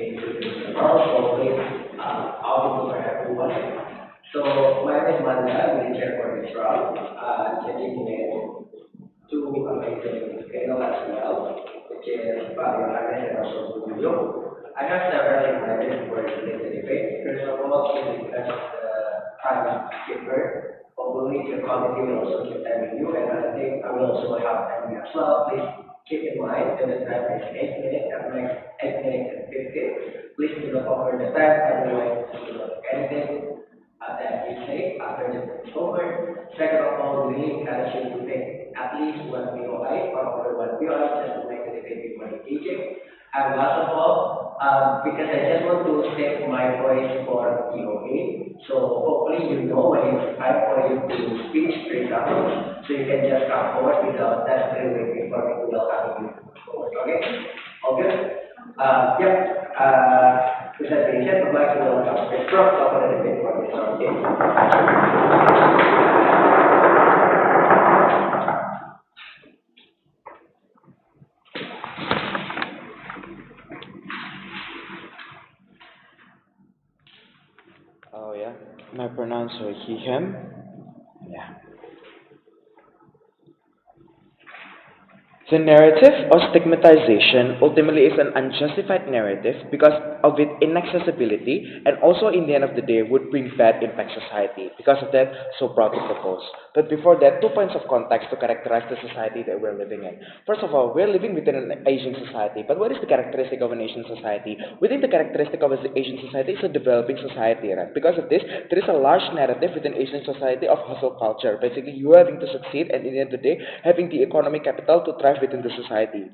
came to the world. Hopefully, audible for everyone. So, my name is Manda, I'm the chair for this round. Taking two amazing panel as well, which is Fabio Harris and also Julio. I have several invited for today's debate. First of all, is because the private giver. Hopefully, the committee will also keep time with you, and I think I will also have time as well. Please keep in mind that the time is 8 minutes, and next 8 minutes and 15. Please do not over the time, otherwise, you know, anything that is safe after the is over. Second of all, we really encourage you to take at least one POI or over one POI just to make the debate more engaging. And last of all, because I just want to save my voice for POA, so hopefully you know when it's time for you to speech, for example, so you can just come forward without necessarily waiting for me to welcome you forward. Okay? All good? Yep. With that being said, I'd like to welcome Chris Brock to open the debate for this. Okay. Oh yeah, my pronouns are he, him. Yeah. The narrative of stigmatization ultimately is an unjustified narrative because of its inaccessibility and also in the end of the day would bring bad impact society. Because of that, so proud to propose. But before that, 2 points of context to characterize the society that we're living in. First of all, we're living within an Asian society, but what is the characteristic of an Asian society? Within the characteristic of an Asian society is a developing society, right? Because of this, there is a large narrative within Asian society of hustle culture. Basically, you having to succeed and in the end of the day, having the economic capital to thrive within the society.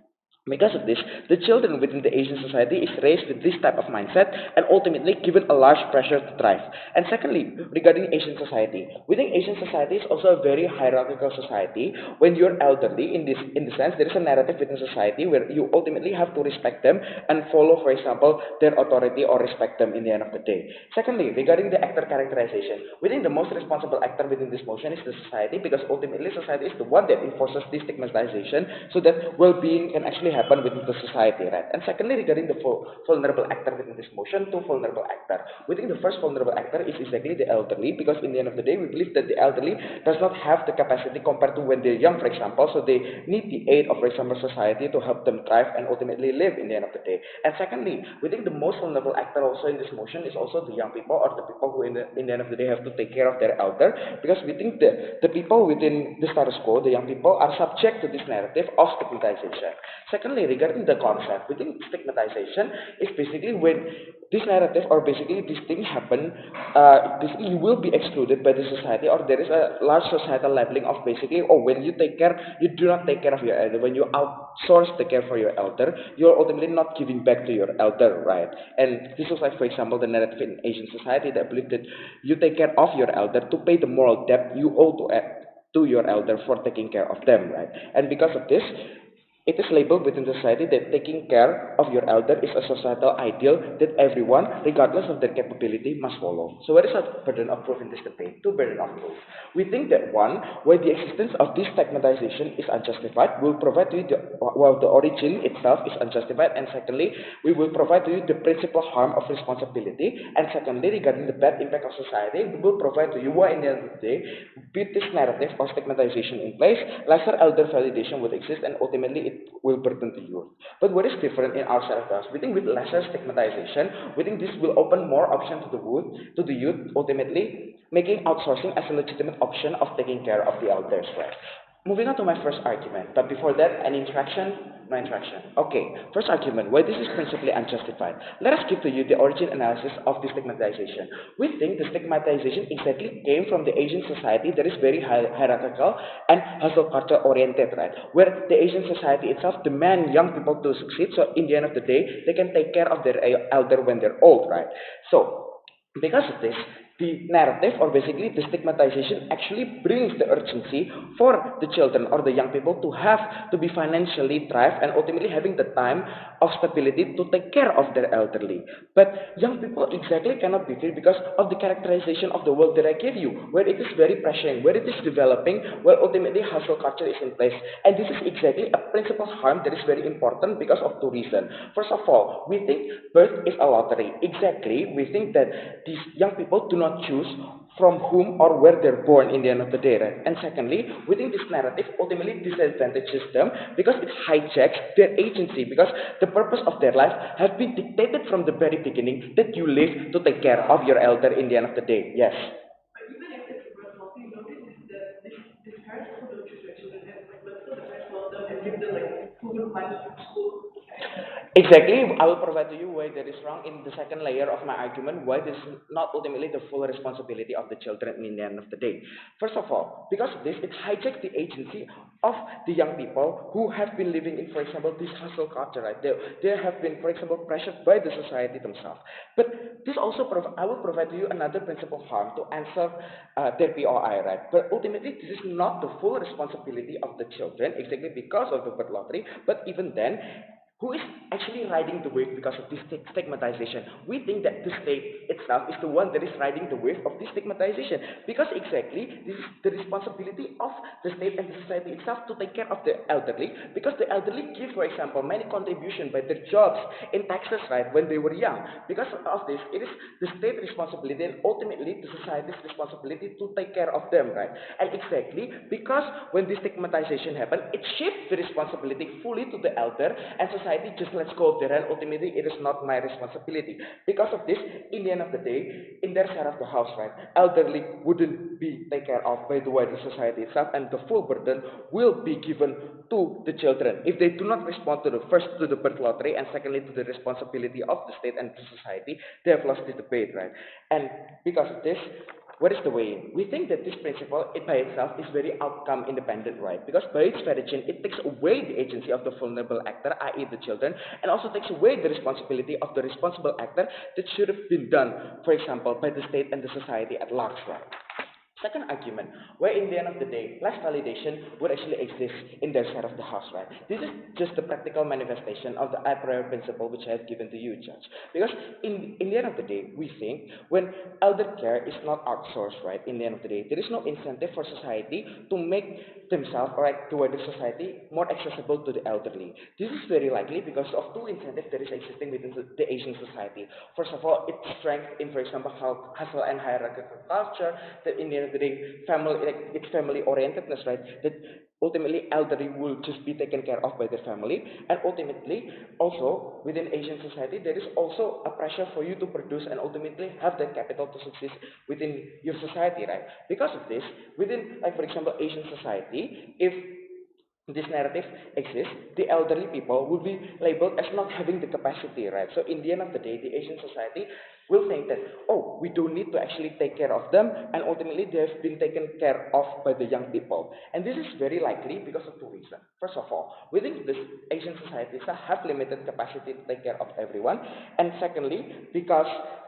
Because of this, the children within the Asian society is raised with this type of mindset and ultimately given a large pressure to thrive. And secondly, regarding Asian society, within Asian society is also a very hierarchical society. When you're elderly, in the sense, there is a narrative within society where you ultimately have to respect them and follow, for example, their authority or respect them in the end of the day. Secondly, regarding the actor characterization, within the most responsible actor within this motion is the society because ultimately society is the one that enforces this stigmatization so that well-being can actually happen within the society, right? And secondly, regarding the vulnerable actor within this motion, two vulnerable actor. Within the first vulnerable actor is exactly the elderly because in the end of the day, we believe that the elderly does not have the capacity compared to when they're young, for example, so they need the aid of, for example, society to help them thrive and ultimately live in the end of the day. And secondly, within the most vulnerable actor also in this motion is also the young people or the people who in the end of the day have to take care of their elder because we think that the people within the status quo, the young people, are subject to this narrative of stigmatization. Secondly, regarding the concept, within stigmatization is basically when this narrative or basically this thing happen, basically you will be excluded by the society or there is a large societal labeling of basically, oh, when you take care, you do not take care of your elder. When you outsource the care for your elder, you're ultimately not giving back to your elder, right? And this was like, for example, the narrative in Asian society that believed that you take care of your elder to pay the moral debt you owe to your elder for taking care of them, right? And because of this, it is labeled within the society that taking care of your elder is a societal ideal that everyone, regardless of their capability, must follow. So what is our burden of proof in this debate? Two burden of proof. We think that one, where the existence of this stigmatization is unjustified, we'll provide to you while the origin itself is unjustified, and secondly, we will provide to you the principal harm of responsibility, and secondly, regarding the bad impact of society, we will provide to you why in the end of the day, with this narrative of stigmatization in place, lesser elder validation would exist, and ultimately it will burden the youth. But what is different in our set of us? We think with lesser stigmatization, we think this will open more option to the youth, ultimately making outsourcing as a legitimate option of taking care of the elders, right? Moving on to my first argument, but before that, an interaction? No interaction. Okay, first argument, why this is principally unjustified. Let us give to you the origin analysis of the stigmatization. We think the stigmatization exactly came from the Asian society that is very hierarchical and hustle culture oriented, right? Where the Asian society itself demand young people to succeed, so in the end of the day, they can take care of their elder when they're old, right? So, because of this, the narrative or basically the stigmatization actually brings the urgency for the children or the young people to have to be financially thrive and ultimately having the time of stability to take care of their elderly. But young people exactly cannot be free because of the characterization of the world that I gave you, where it is very pressuring, where it is developing, where ultimately hustle culture is in place. And this is exactly a principal harm that is very important because of two reasons. First of all, we think birth is a lottery. Exactly, we think that these young people do not choose from whom or where they're born in the end of the day. Right? And secondly, we think this narrative ultimately disadvantages them because it hijacks their agency because the purpose of their life has been dictated from the very beginning that you live to take care of your elder in the end of the day. Yes. Even if it's reversal, you notice is that this parents who don't choose their children, and like let's say the parents love them and give them like food, money, school, Exactly, I will provide to you why that is wrong in the second layer of my argument, why this is not ultimately the full responsibility of the children in the end of the day. First of all, because of this, it hijacks the agency of the young people who have been living in, for example, this hustle culture, right? They have been, for example, pressured by the society themselves. But this also, I will provide to you another principle harm to answer their POI, right? But ultimately, this is not the full responsibility of the children, exactly because of the birth lottery, but even then, who is actually riding the wave because of this stigmatization. We think that the state itself is the one that is riding the wave of this stigmatization because exactly this is the responsibility of the state and the society itself to take care of the elderly because the elderly give, for example, many contribution by their jobs in taxes, right, when they were young. Because of this, it is the state responsibility and ultimately the society's responsibility to take care of them, right? And exactly because when this stigmatization happened, it shifts the responsibility fully to the elder, and society just lets go of their hand. Ultimately, it is not my responsibility. Because of this, in the end of the day, in their side of the house, right, elderly wouldn't be taken care of by the wider society itself, and the full burden will be given to the children if they do not respond to the first to the birth lottery and secondly to the responsibility of the state and the society. They have lost the debate, right? And because of this, what is the way in? We think that this principle it by itself is very outcome independent, right? Because by its very nature, it takes away the agency of the vulnerable actor, i.e. the children, and also takes away the responsibility of the responsible actor that should have been done, for example, by the state and the society at large, right? Second argument, where in the end of the day, less validation would actually exist in their side of the house, right? This is just the practical manifestation of the a priori principle which I have given to you, Judge. Because in the end of the day, we think when elder care is not outsourced, right, in the end of the day, there is no incentive for society to make themselves, or like, toward the society, more accessible to the elderly. This is very likely because of two incentives that is existing within the Asian society. First of all, its strength in, for example, how hustle and hierarchical culture, that in the end of the day, family, like, it's family orientedness, right? That ultimately elderly will just be taken care of by their family, and ultimately also within Asian society there is also a pressure for you to produce and ultimately have that capital to succeed within your society, right? Because of this, within, like, for example, Asian society, if this narrative exists, the elderly people will be labeled as not having the capacity, right? So in the end of the day, the Asian society will think that, oh, we don't need to actually take care of them, and ultimately they have been taken care of by the young people. And this is very likely because of two reasons. First of all, within this Asian societies have limited capacity to take care of everyone, and secondly, because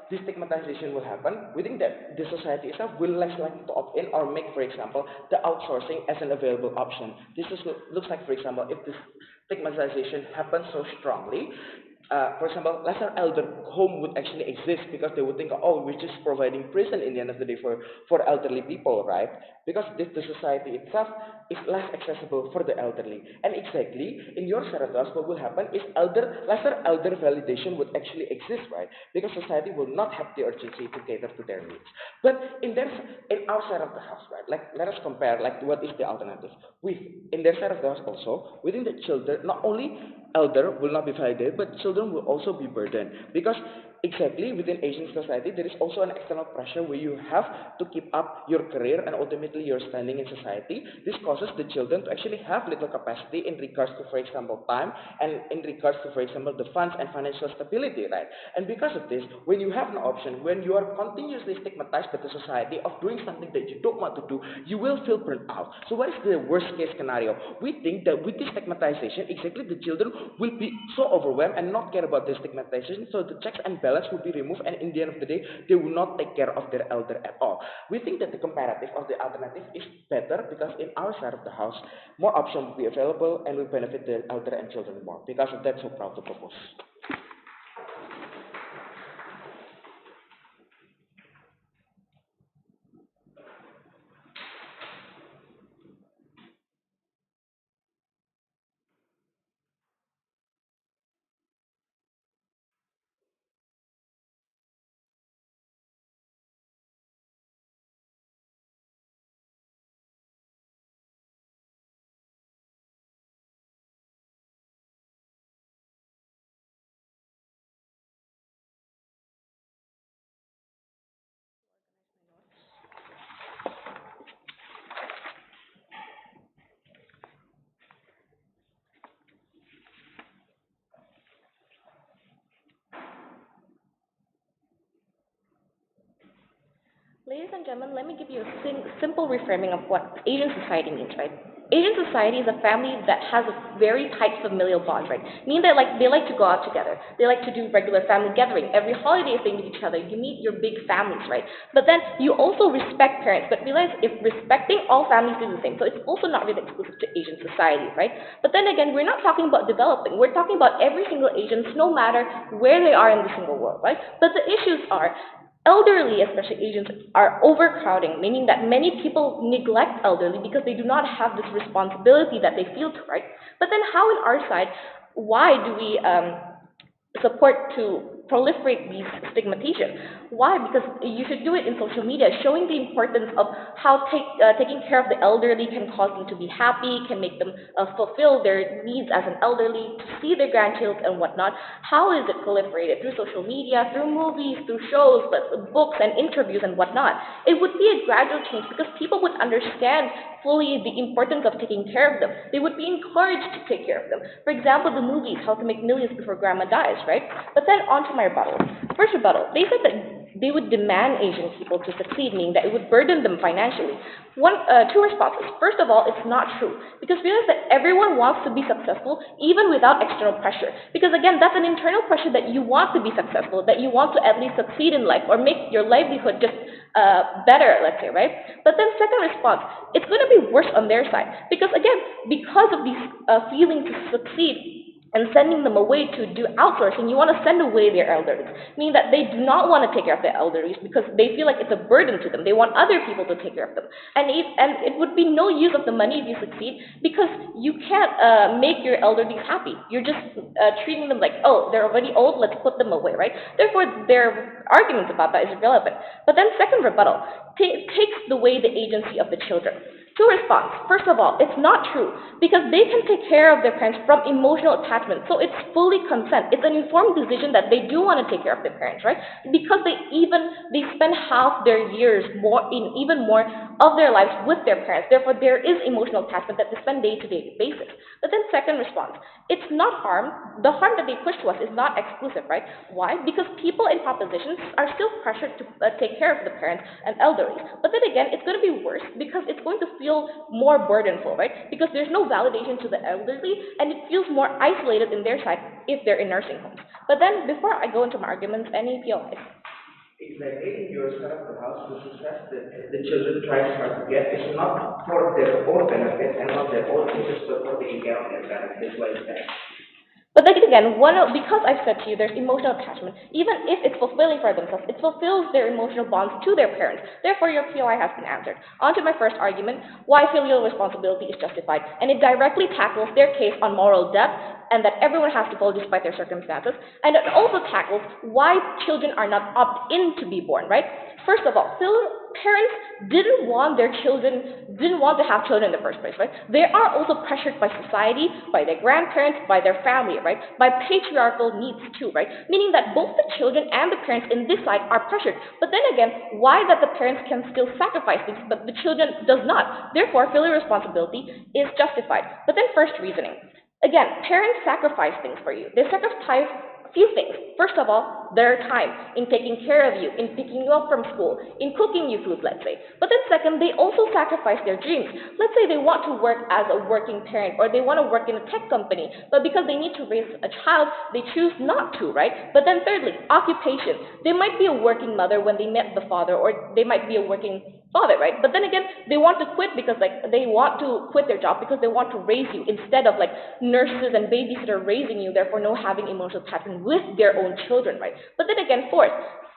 this stigmatization will happen, we think that the society itself will less likely to opt in or make, for example, the outsourcing as an available option. This is, looks like, for example, if this stigmatization happens so strongly, for example, lesser elder home would actually exist because they would think, oh, we're just providing prison in the end of the day for elderly people, right? Because this, the society itself is less accessible for the elderly. And exactly, in your Saratas, what will happen is lesser elder validation would actually exist, right? Because society will not have the urgency to cater to their needs. But in our side of the house, right? Like, let us compare, like, what is the alternative? With in their side of the house also, within the children, not only elder will not be validated, but children will also be burdened because exactly within Asian society there is also an external pressure where you have to keep up your career and ultimately your standing in society. This causes the children to actually have little capacity in regards to, for example, time, and in regards to, for example, the funds and financial stability, right? And because of this, when you have no option, when you are continuously stigmatized by the society of doing something that you don't want to do, you will feel burnt out. So what is the worst case scenario? We think that with this stigmatization, exactly the children will be so overwhelmed and not care about the stigmatization, so the checks and balance will be removed, and in the end of the day, they will not take care of their elder at all. We think that the comparative of the alternative is better because in our side of the house, more options will be available and will benefit the elder and children more. Because of that, so proud to propose. Ladies and gentlemen, let me give you a simple reframing of what Asian society means, right? Asian society is a family that has a very tight familial bond, right? Meaning that they like to go out together. They like to do regular family gathering. Every holiday they meet each other. You meet your big families, right? But then you also respect parents. But realize if respecting all families is the same, so it's also not really exclusive to Asian society, right? But then again, we're not talking about developing. We're talking about every single Asian, no matter where they are in the single world, right? But the issues are elderly, especially Asians, are overcrowding, meaning that many people neglect elderly because they do not have this responsibility that they feel to, right? But then how in our side, why do we support to proliferate these stigmatization? Why? Because you should do it in social media, showing the importance of how taking care of the elderly can cause them to be happy, can make them fulfill their needs as an elderly, to see their grandchildren and whatnot. How is it proliferated? Through social media, through movies, through shows, books and interviews and whatnot. It would be a gradual change because people would understand fully the importance of taking care of them. They would be encouraged to take care of them. For example, the movies, How to Make Millions Before Grandma Dies, right? But then on to my rebuttal. First rebuttal, they said that they would demand Asian people to succeed, meaning that it would burden them financially. Two responses. First of all, it's not true. Because realize that everyone wants to be successful even without external pressure. Because again, that's an internal pressure that you want to be successful, that you want to at least succeed in life or make your livelihood just better, let's say, right? But then second response, it's going to be worse on their side. Because again, because of these feeling to succeed, and sending them away to do outsourcing, you want to send away their elderly, meaning that they do not want to take care of their elderly because they feel like it's a burden to them. They want other people to take care of them. And it would be no use of the money if you succeed because you can't make your elderly happy. You're just treating them like, oh, they're already old, let's put them away, right? Therefore, their arguments about that is irrelevant. But then second rebuttal takes away the agency of the children. Two response. First of all, it's not true because they can take care of their parents from emotional attachment. So it's fully consent. It's an informed decision that they do want to take care of their parents, right? Because they spend half their years even more of their lives with their parents. Therefore, there is emotional attachment that they spend day-to-day basis. But then second response, it's not harm. The harm that they push to us is not exclusive, right? Why? Because people in propositions are still pressured to take care of the parents and elderly. But then again, it's going to be worse because it's going to feel more burdenful, right? Because there's no validation to the elderly and it feels more isolated in their side if they're in nursing homes. But then before I go into my arguments, any POIs? It's like 18 years out of the house, the success that the children try hard to get is not for their own benefit and not their own interest, but for taking care of their parents. That's why it's bad. But then again, because I've said to you, there's emotional attachment. Even if it's fulfilling for themselves, it fulfills their emotional bonds to their parents. Therefore, your POI has been answered. On to my first argument, why filial responsibility is justified. And it directly tackles their case on moral depth and that everyone has to follow despite their circumstances. And it also tackles why children are not opt-in to be born, right? First of all, parents didn't want to have children in the first place, right? They are also pressured by society, by their grandparents, by their family, right? By patriarchal needs too, right? Meaning that both the children and the parents in this side are pressured. But then again, why that the parents can still sacrifice things, but the children does not? Therefore, filial responsibility is justified. But then first reasoning. Again, parents sacrifice things for you. They sacrifice few things. First of all, their time in taking care of you, in picking you up from school, in cooking you food, let's say. But then second, they also sacrifice their dreams. Let's say they want to work as a working parent or they want to work in a tech company, but because they need to raise a child, they choose not to, right? But then thirdly, occupation. They might be a working mother when they met the father, or they might be a working father, right? But then again, they want to quit because they want to quit their job because they want to raise you instead of nurses and babysitter raising you, therefore no having emotional attachment with their own children, right? But then again, fourth,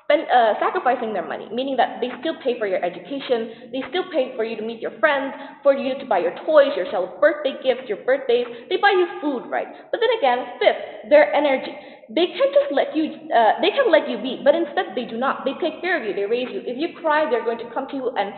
sacrificing their money, meaning that they still pay for your education, they still pay for you to meet your friends, for you to buy your toys, your birthday gifts, your birthdays, they buy you food, right? But then again, fifth, their energy. They can't just let you, they can let you be, but instead they do not. They take care of you, they raise you. If you cry, they're going to come to you and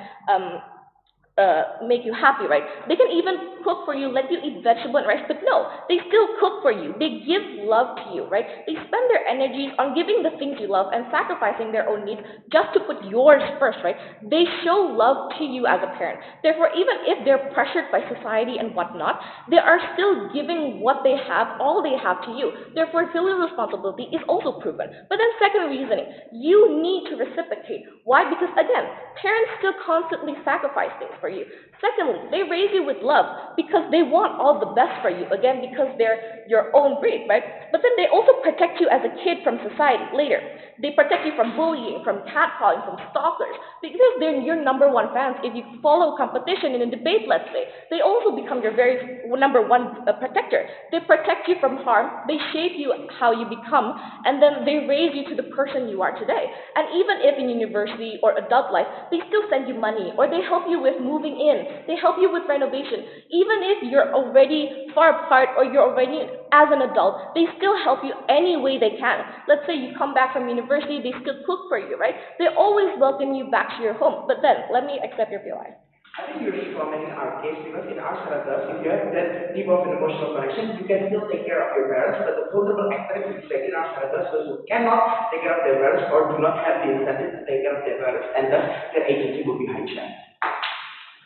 make you happy, right? They can even cook for you, let you eat vegetable and rice, but no, they still cook for you. They give love to you, right? They spend their energies on giving the things you love and sacrificing their own needs just to put yours first, right? They show love to you as a parent. Therefore, even if they're pressured by society and whatnot, they are still giving what they have, all they have to you. Therefore, filial responsibility is also proven. But then second reasoning, you need to reciprocate. Why? Because again, parents still constantly sacrifice things for you. Secondly, they raise you with love because they want all the best for you. Again, because they're your own breed, right? But then they also protect you as a kid from society later. They protect you from bullying, from catcalling, from stalkers. Because they're your number one fans. If you follow competition in a debate, let's say, they also become your very number one protector. They protect you from harm. They shape you how you become, and then they raise you to the person you are today. And even if in university or adult life, they still send you money or they help you with moving in. They help you with renovation. Even if you're already far apart or you're already as an adult, they still help you any way they can. Let's say you come back from university, they still cook for you, right? They always welcome you back to your home. But then, let me accept your POI. I think you're commenting in our case because in our setup, if you have that deep of an emotional connection, you can still take care of your parents, but the vulnerable actors is like in our setup, those who cannot take care of their parents or do not have the incentive to take care of their parents, and thus their agency will be hijacked.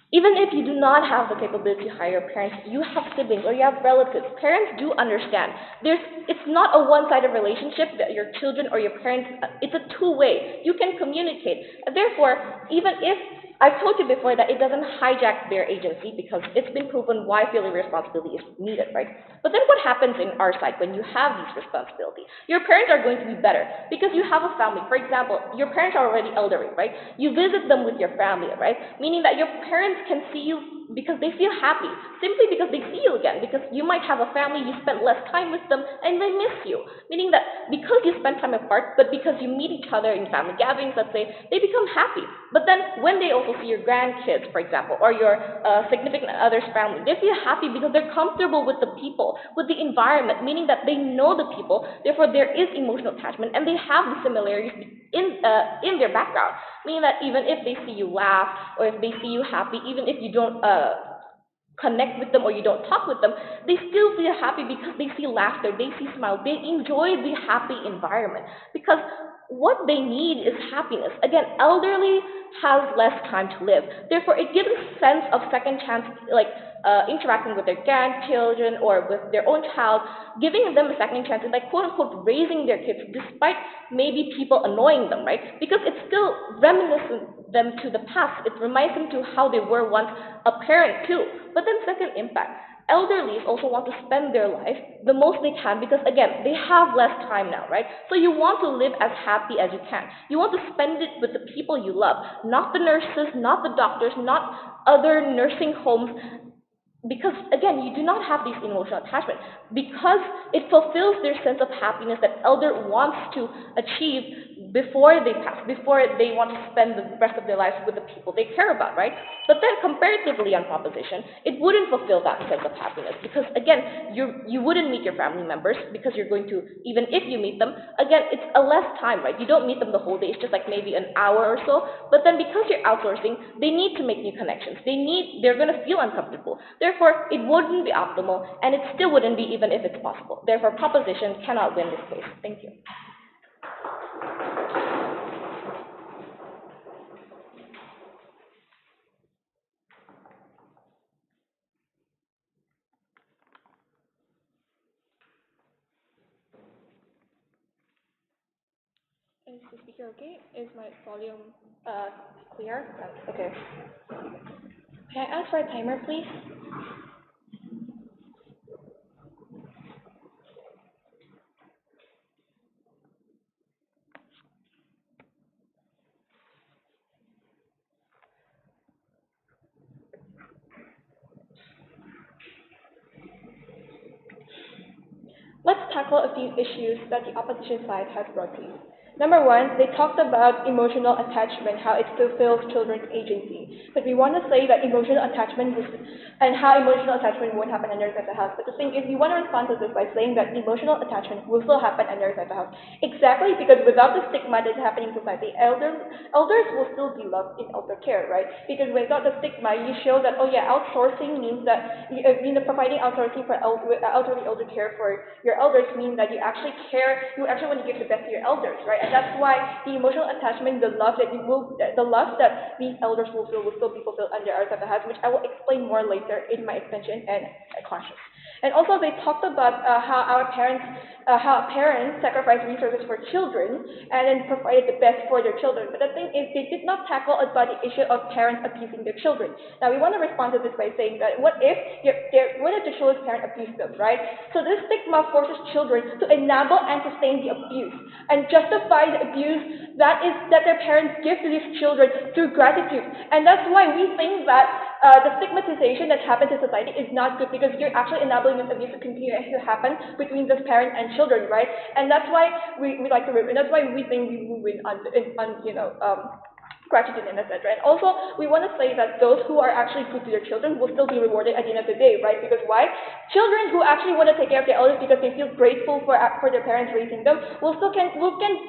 Even if you do not have the capability to hire your parents, you have siblings or you have relatives. Parents do understand. It's not a one-sided relationship that your children or your parents, it's a two-way. You can communicate. Therefore, even if I've told you before that it doesn't hijack their agency because it's been proven why filial responsibility is needed, right? But then what happens in our side when you have these responsibilities? Your parents are going to be better because you have a family. For example, your parents are already elderly, right? You visit them with your family, right? Meaning that your parents can see you because they feel happy, simply because they see you again, because you might have a family, you spend less time with them, and they miss you. Meaning that because you spend time apart, but because you meet each other in family gatherings, let's say, they become happy. But then when they also see your grandkids, for example, or your significant other's family, they feel happy because they're comfortable with the people, with the environment, meaning that they know the people, therefore there is emotional attachment, and they have the similarities in their background. Meaning that even if they see you laugh, or if they see you happy, even if you don't connect with them or you don't talk with them, they still feel happy because they see laughter, they see smile, they enjoy the happy environment. Because what they need is happiness. Again, elderly has less time to live. Therefore, it gives a sense of second chance, like interacting with their grandchildren or with their own child, giving them a second chance is like quote unquote raising their kids despite maybe people annoying them, right? Because it's still reminiscent them to the past. It reminds them to how they were once a parent too. But then second impact. Elderlies also want to spend their life the most they can because again, they have less time now, right? So you want to live as happy as you can. You want to spend it with the people you love, not the nurses, not the doctors, not other nursing homes, because again you do not have these emotional attachment because it fulfills their sense of happiness that elder wants to achieve before they pass, before they want to spend the rest of their lives with the people they care about, right? But then comparatively on proposition, it wouldn't fulfill that sense of happiness because again you wouldn't meet your family members because you're going to, even if you meet them, again it's a less time, right? You don't meet them the whole day, it's just like maybe an hour or so. But then because you're outsourcing, they need to make new connections, they're going to feel uncomfortable. Therefore, it wouldn't be optimal, and it still wouldn't be even if it's possible. Therefore, proposition cannot win this case. Thank you. Is the speaker okay? Is my volume clear? Okay. Can I ask for a timer, please? Let's tackle a few issues that the opposition side has brought to you. Number one, they talked about emotional attachment, how it fulfills children's agency. But we want to say that emotional attachment and how emotional attachment won't happen under a type of house. But the thing is, we want to respond to this by saying that emotional attachment will still happen under a type of house. Exactly because without the stigma that's happening in society, elders will still be loved in elder care, right? Because without the stigma, you show that, oh yeah, outsourcing means that, providing outsourcing for elderly elder care for your elders means that you actually care, you actually want to give the best to your elders, right? And that's why the emotional attachment, the love that these elders will feel will still be fulfilled under our type of house, which I will explain more later in my extension and classes. And also they talked about how parents sacrifice resources for children and then provided the best for their children. But the thing is, they did not tackle about the issue of parents abusing their children. Now we want to respond to this by saying that what if the children's parent abused them, right? So this stigma forces children to enable and sustain the abuse and justify the abuse that their parents give to these children through gratitude. And that's why we think that the stigmatization that happens in society is not good because you're actually enabling this abuse to continue to happen between this parent and children, right? And that's why we like to, and that's why we think we move in on gratitude and etc. And also, we want to say that those who are actually good to their children will still be rewarded at the end of the day, right? Because why? Children who actually want to take care of their elders because they feel grateful for their parents raising them will can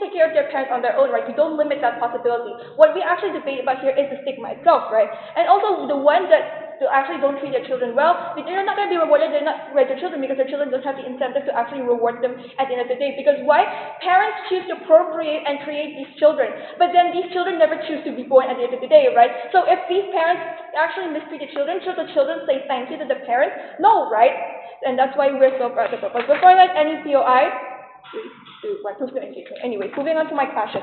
take care of their parents on their own, right? We don't limit that possibility. What we actually debate about here is the stigma itself, right? And also the ones that actually don't treat their children well, they're not going to be rewarded, they're not with their children because their children don't have the incentive to actually reward them at the end of the day. Because why? Parents choose to procreate and create these children, but then these children never choose to be born at the end of the day, right? So if these parents actually mistreat the children, should the children say thank you to the parents? No, right? And that's why we're so proud of it. But before that, any POI? Who's going to engage me? Anyway, moving on to my classes.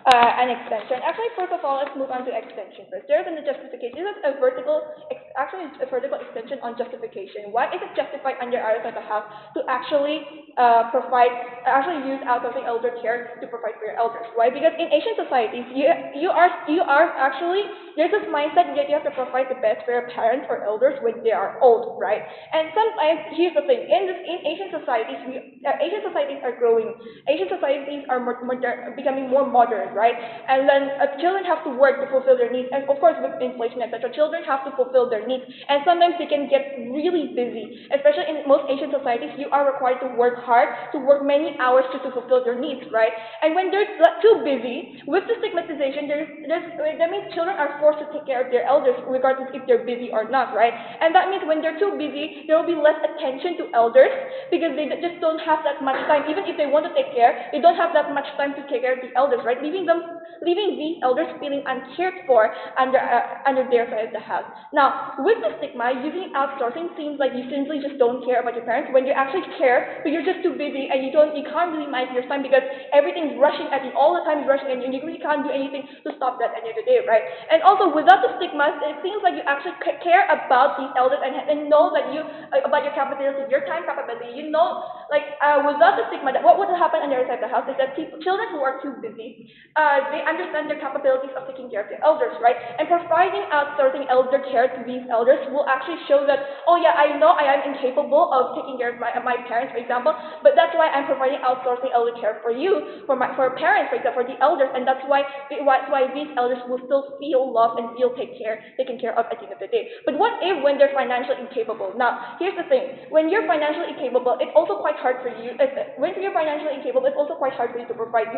An extension. Actually, first of all, let's move on to extension first. There's a justification. This is a vertical extension on justification. Why is it justified under our type of house to actually use outsourcing elder care to provide for your elders? Why? Because in Asian societies, you are actually, there's this mindset that you have to provide the best for your parents or elders when they are old, right? And sometimes, here's the thing, in Asian societies, Asian societies are growing. Asian societies are becoming more modern, right? And then children have to work to fulfill their needs, and of course with inflation, etc., children have to fulfill their needs, and sometimes they can get really busy. Especially in most Asian societies, you are required to work hard, to work many hours just to fulfill their needs, right? And when they're too busy, with the stigmatization, that means children are forced to take care of their elders, regardless if they're busy or not, right? And that means when they're too busy, there will be less attention to elders because they just don't have that much time. Even if they want to take care, they don't have that much time to take care of the elders, right? Leaving these elders feeling uncared for under their side of the house. Now, with the stigma, using outsourcing seems like you simply just don't care about your parents when you actually care, but you're just too busy and you can't really manage your time because everything's rushing at you, all the time is rushing at you, and you really can't do anything to stop that at the end of the day, right? And also, without the stigma, it seems like you actually care about these elders and know that about your capability, your time capability. You know, without the stigma, that what would happen on the other side of the house is that children who are too busy, they understand their capabilities of taking care of their elders, right? And providing outsourcing elder care to these elders will actually show that, oh yeah, I know I am incapable of taking care of my parents, for example, but that's why I'm providing outsourcing elder care for you, for parents, for example, for the elders, and that's why these elders will still feel loved and feel taken care of at the end of the day. But what if when they're financially incapable? Now, here's the thing: when you're financially incapable, it's also quite hard for you. When you're financially incapable, it's also quite hard for you to provide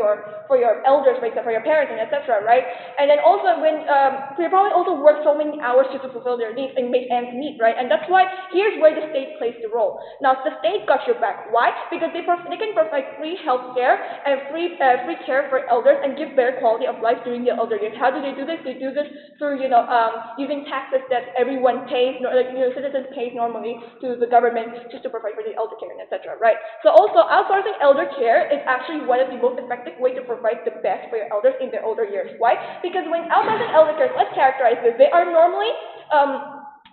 for your elders, for example, for your parents, and etc., right? And then also when they probably also work so many hours just to fulfill their needs and make ends meet, right? And that's why here's where the state plays the role. Now, the state got your back. Why? Because they can provide free health care and free care for elders and give better quality of life during their elder years. How do they do this? They do this through using taxes that everyone pays, citizens pays normally to the government just to provide for the elder care and etc., right? So also outsourcing elder care is actually one of the most effective way to provide the best for your elders in their older years. Why? Because when outsourcing elder care, let's characterize this, they are normally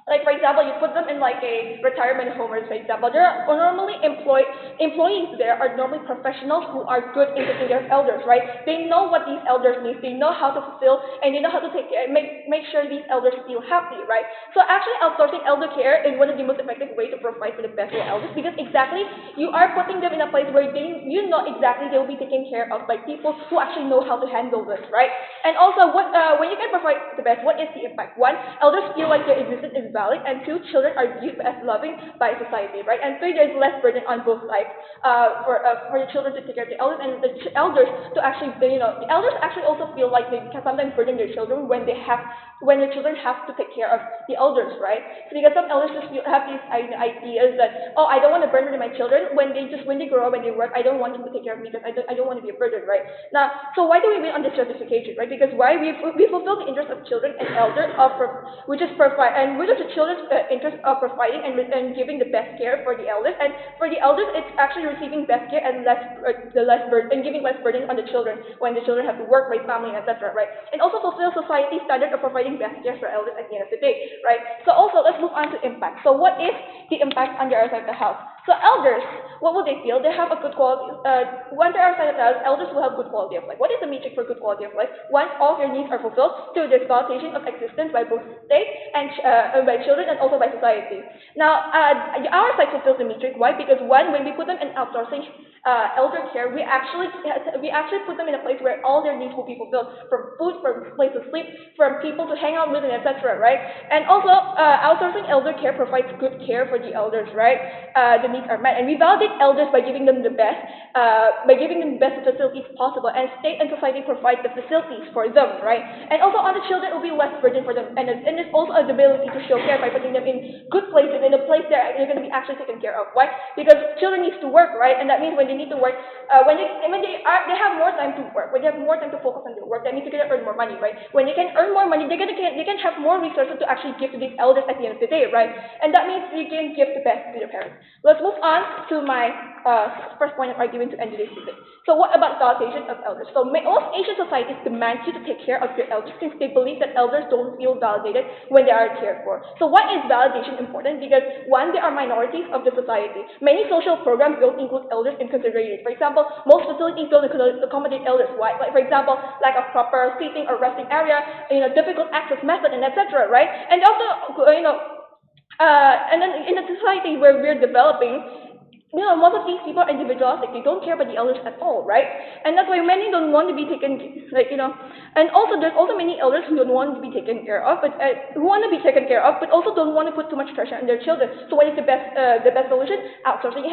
like for example, you put them in like a retirement home, for example, there are normally employees there are normally professionals who are good in taking care of elders, right? They know what these elders need, they know how to fulfill, and they know how to take care, make sure these elders feel happy, right? So actually, outsourcing elder care is one of the most effective way to provide for the best for the elders because exactly you are putting them in a place where you know exactly they will be taken care of by people who actually know how to handle this, right? And also, when you can provide the best, what is the impact? One, elders feel like their existence is valid, and two, children are viewed as loving by society, right? And three, there's less burden on both sides for the children to take care of the elders and the elders to actually, the elders actually also feel like they can sometimes burden their children when their children have to take care of the elders, right? So because some elders just have these ideas that, oh, I don't want to burden my children when they grow up and they work, I don't want them to take care of me because I don't want to be a burden, right? Now, so why do we win on this certification, right? Because why we fulfill the interest of children and elders which is the children's interest of providing and giving the best care for the elders, and for the elders it's actually receiving best care and less burden and giving less burden on the children when the children have to work, raise family, etc., right? And also fulfill society's standard of providing best care for elders at the end of the day, right? So also let's move on to impact. So what is the impact on the other side of the house? So elders, what will they feel? They have a good quality. When they're outside of the house, elders will have good quality of life. What is the metric for good quality of life? One, all their needs are fulfilled through the exploitation of existence by both state and by children and also by society. Now, our side fulfills the metric. Why? Because one, when we put them in outsourcing elder care, we actually put them in a place where all their needs will be fulfilled, from food, from place to sleep, from people to hang out with, and etc. Right? And also, outsourcing elder care provides good care for the elders, right? The needs are met, and we validate elders by giving them the best, facilities possible, and state and society provide the facilities for them, right? And also on the children, it will be less burden for them, and there's also an ability to show care by putting them in good places, in a place that they're going to be actually taken care of. Why? Because children needs to work, right? And that means when they need to work, they have more time to work, when they have more time to focus on their work, that means they're going to earn more money, right? When they can earn more money, they can have more resources to actually give to these elders at the end of the day, right? And that means they can give the best to their parents. Let's move on to my first point of argument to end today's debate. So what about validation of elders? So most Asian societies demand you to take care of your elders since they believe that elders don't feel validated when they are cared for. So why is validation important? Because one, they are minorities of the society. Many social programs don't include elders in consideration. For example, most facilities don't accommodate elders. Why? Like for example, lack of proper seating or resting area, difficult access method, and etc. Right? And also, and then in a society where we're developing, most of these people are individualistic. They don't care about the elders at all, right? And that's why many don't want to be taken, and also there's also many elders who don't want to be taken care of, but who want to be taken care of, but also don't want to put too much pressure on their children. So what is the best solution? Outsourcing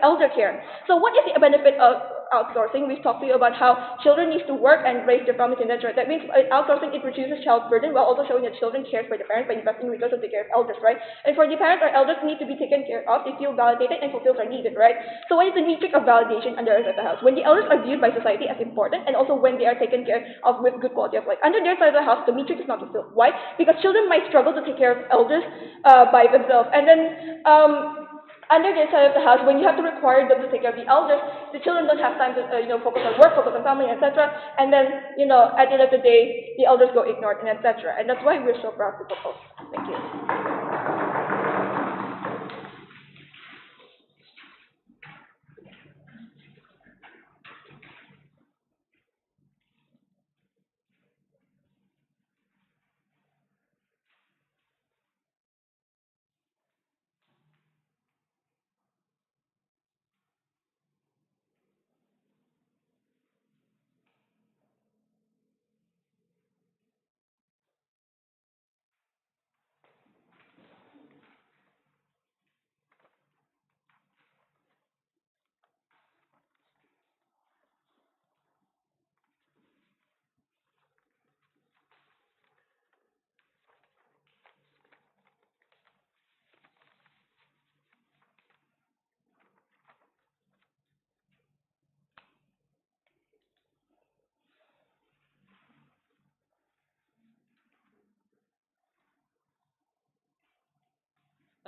elder care. So what is the benefit of outsourcing? We've talked to you about how children need to work and raise their families, and that's right. That means outsourcing, it reduces child burden while also showing that children care for their parents by investing resources to take care of elders, right? And for the parents or elders who need to be taken care of, they feel validated and fulfilled are needed, right? So what is the metric of validation under their side of the house? When the elders are viewed by society as important, and also when they are taken care of with good quality of life. Under their side of the house, the metric is not fulfilled. Why? Because children might struggle to take care of elders by themselves. And then under their side of the house, when you have to require them to take care of the elders, the children don't have time to focus on work, focus on family, etc. And then at the end of the day, the elders go ignored and etc. And that's why we're so proud to propose. Thank you.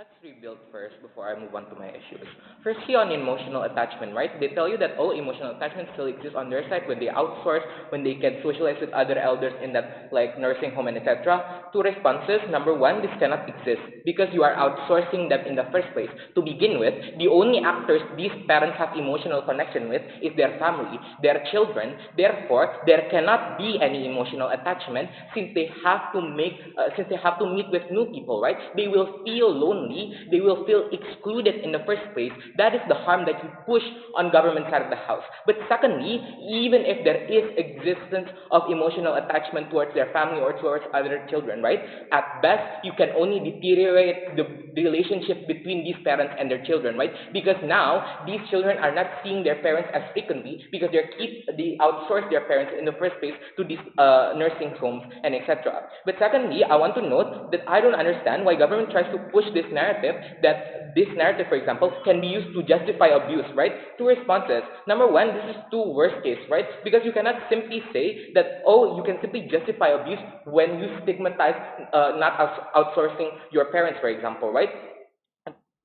Let's rebuild first before I move on to my issues. Firstly, on emotional attachment, right? They tell you that all emotional attachment still exists on their side when they outsource, when they can socialize with other elders in that like nursing home and etc. Two responses. Number one, this cannot exist because you are outsourcing them in the first place. To begin with, the only actors these parents have emotional connection with is their family, their children. Therefore, there cannot be any emotional attachment since they have to meet with new people, right? They will feel lonely, they will feel excluded in the first place. That is the harm that you push on government side of the house. But secondly, even if there is existence of emotional attachment towards their family or towards other children, right? At best, you can only deteriorate the relationship between these parents and their children, right? Because now these children are not seeing their parents as frequently because they outsource their parents in the first place to these nursing homes and etc. But secondly, I want to note that I don't understand why government tries to push this narrative that this narrative, for example, can be used to justify abuse, right? Two responses. Number one, this is too worst case, right? Because you cannot simply say that, oh, you can simply justify abuse when you stigmatize not outsourcing your parents, for example, right?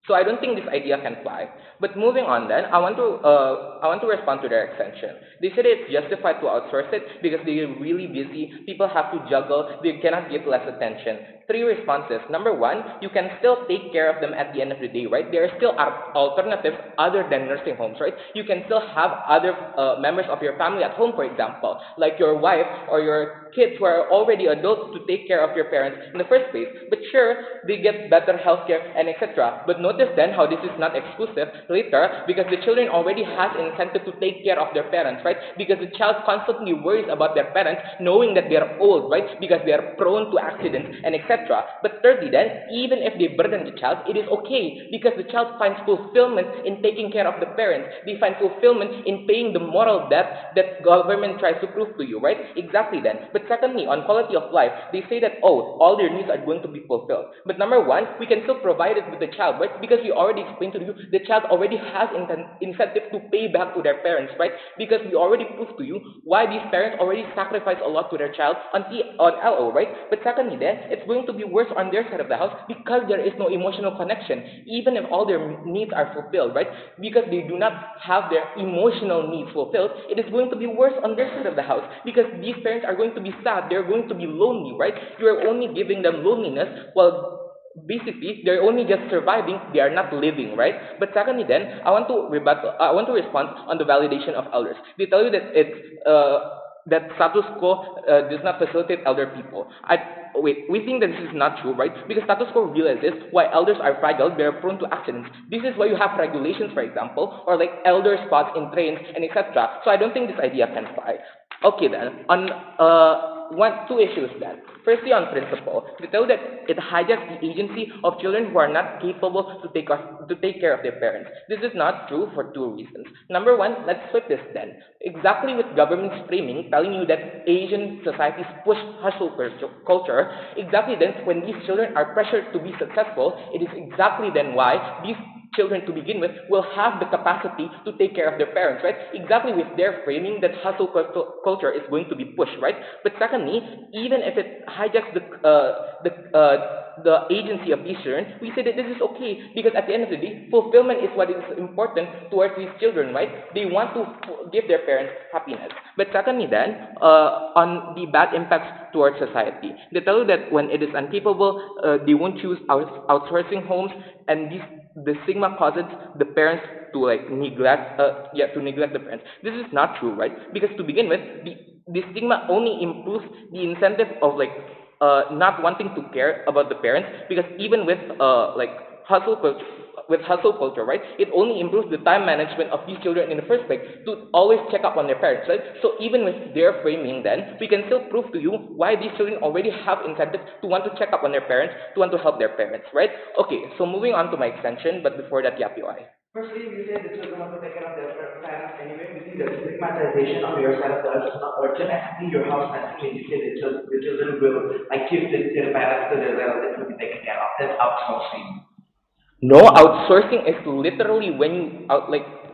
So I don't think this idea can fly. But moving on then, I want to respond to their extension. They said it's justified to outsource it because they're really busy, people have to juggle, they cannot give less attention. Three responses. Number one, you can still take care of them at the end of the day, right? There are still alternatives other than nursing homes, right? You can still have other members of your family at home, for example, like your wife or your kids who are already adults to take care of your parents in the first place. But sure, they get better healthcare and etc. But notice then how this is not exclusive later because the children already has incentive to take care of their parents, right? Because the child constantly worries about their parents knowing that they are old, right? Because they are prone to accidents and etc. But thirdly then, even if they burden the child, it is okay because the child finds fulfillment in taking care of the parents. They find fulfillment in paying the moral debt that government tries to prove to you, right? Exactly then. But secondly, on quality of life, they say that, oh, all their needs are going to be fulfilled. But number one, we can still provide it with the child, right? Because we already explained to you, the child already has incentive to pay back to their parents, right? Because we already proved to you why these parents already sacrifice a lot to their child on LO, right? But secondly then, it's going to be worse on their side of the house because there is no emotional connection, even if all their needs are fulfilled, right? Because they do not have their emotional needs fulfilled, it is going to be worse on their side of the house because these parents are going to be sad, they're going to be lonely, right? You are only giving them loneliness while basically they're only just surviving, they are not living, right? But secondly then, I want to respond on the validation of elders. They tell you that it's that status quo does not facilitate elder people. We think that this is not true, right? Because status quo realizes why elders are fragile, they are prone to accidents. This is why you have regulations, for example, or like elder spots in trains and etc. So I don't think this idea can fly. Okay then, on two issues then. Firstly, on principle, they tell that it hijacks the agency of children who are not capable to take care of their parents. This is not true for two reasons. Number one, let's flip this then. Exactly with government's framing, telling you that Asian societies push hustle culture, exactly then when these children are pressured to be successful, it is exactly then why these children to begin with will have the capacity to take care of their parents, right? Exactly with their framing that hustle culture is going to be pushed, right? But secondly, even if it hijacks the agency of these children, we say that this is okay because at the end of the day, fulfillment is what is important towards these children, right? They want to give their parents happiness. But secondly then, on the bad impacts towards society, they tell you that when it is incapable, they won't choose outsourcing homes and the stigma causes the parents to neglect the parents. This is not true, right? Because to begin with, the stigma only improves the incentive of not wanting to care about the parents because even with hustle culture right, it only improves the time management of these children in the first place to always check up on their parents, right? So even with their framing then, we can still prove to you why these children already have incentive to want to check up on their parents, to want to help their parents, right? Okay, so moving on to my extension, but before that, Yapi. Firstly, we say the children want to take care of their parents anyway. We think the stigmatization of your side of the house is not automatically your house when you say the children will give their parents to their relatives to be taken care of. That's outsourcing. No, outsourcing is literally when you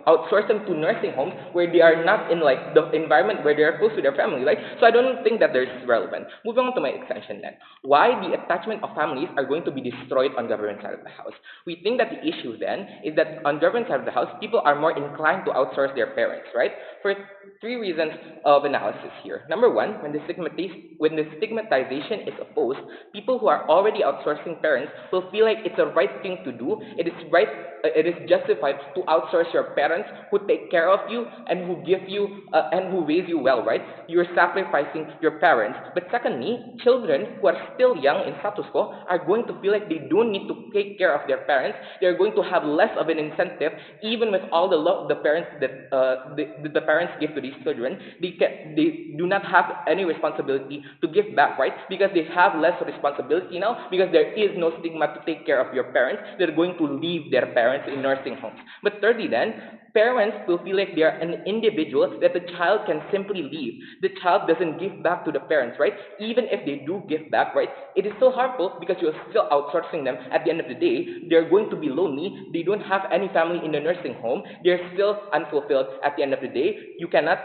outsource them to nursing homes where they are not in like the environment where they are close to their family, right? So I don't think that there's relevant. Moving on to my extension then. Why the attachment of families are going to be destroyed on government side of the house? We think that the issue then is that on government side of the house, people are more inclined to outsource their parents, right? For three reasons of analysis here. Number one, when the stigmatization is opposed, people who are already outsourcing parents will feel like it's the right thing to do. It is justified to outsource your parents who take care of you and who give you and who raise you well, right? You're sacrificing your parents. But secondly, children who are still young in status quo are going to feel like they don't need to take care of their parents. They're going to have less of an incentive, even with all the love the parents that the parents give to these children. They do not have any responsibility to give back, right? Because they have less responsibility now, because there is no stigma to take care of your parents. They're going to leave their parents in nursing homes. But thirdly then, parents will feel like they are an individual that the child can simply leave. The child doesn't give back to the parents, right? Even if they do give back, right, it is still harmful because you're still outsourcing them. At the end of the day, they're going to be lonely. They don't have any family in the nursing home. They're still unfulfilled. At the end of the day, you cannot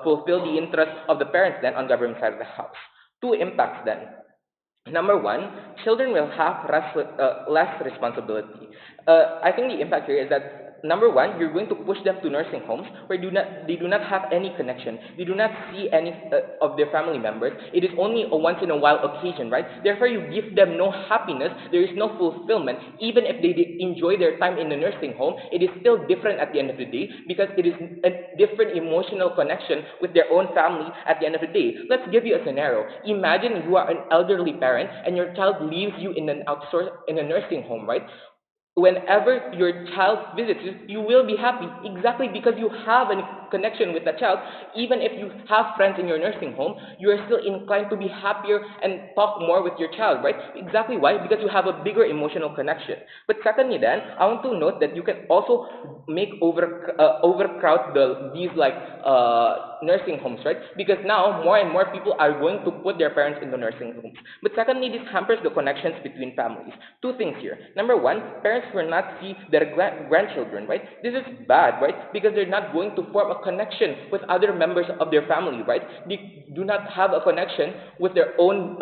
fulfill the interest of the parents then on government side of the house. Two impacts then. Number one, children will have less responsibility. I think the impact here is that number one, you're going to push them to nursing homes where they do not have any connection. They do not see any of their family members. It is only a once in a while occasion, right? Therefore, you give them no happiness. There is no fulfillment. Even if they enjoy their time in the nursing home, it is still different at the end of the day because it is a different emotional connection with their own family at the end of the day. Let's give you a scenario. Imagine you are an elderly parent and your child leaves you in a nursing home, right? Whenever your child visits you, you will be happy exactly because you have a connection with the child. Even if you have friends in your nursing home, you are still inclined to be happier and talk more with your child, right? Exactly why? Because you have a bigger emotional connection. But secondly then, I want to note that you can also make overcrowd these nursing homes, right? Because now more and more people are going to put their parents in the nursing homes. But secondly, this hampers the connections between families. Two things here. Number one, parents will not see their grandchildren, right? This is bad, right? Because they're not going to form a connection with other members of their family, right? They do not have a connection with their own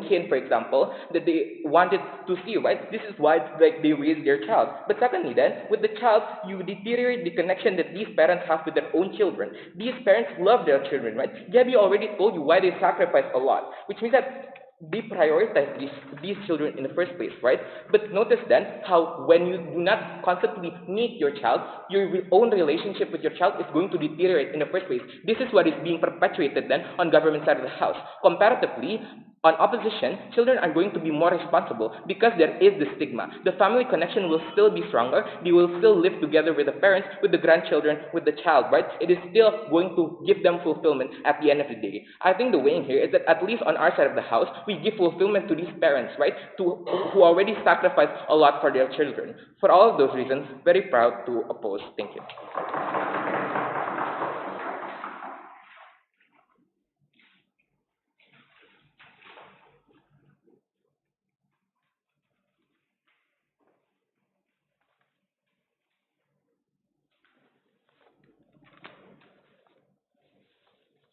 kin, for example, that they wanted to see, right? This is why they raise their child. But secondly then, with the child, you deteriorate the connection that these parents have with their own children. These parents love their children, right? Gabby already told you why they sacrifice a lot, which means that they prioritize these children in the first place, right? But notice then how when you do not constantly meet your child, your own relationship with your child is going to deteriorate in the first place. This is what is being perpetuated then on government side of the house. Comparatively, on opposition, children are going to be more responsible because there is the stigma. The family connection will still be stronger. They will still live together with the parents, with the grandchildren, with the child, right? It is still going to give them fulfillment at the end of the day. I think the way here is that at least on our side of the house, we give fulfillment to these parents, right? Who already sacrificed a lot for their children. For all of those reasons, very proud to oppose. Thank you.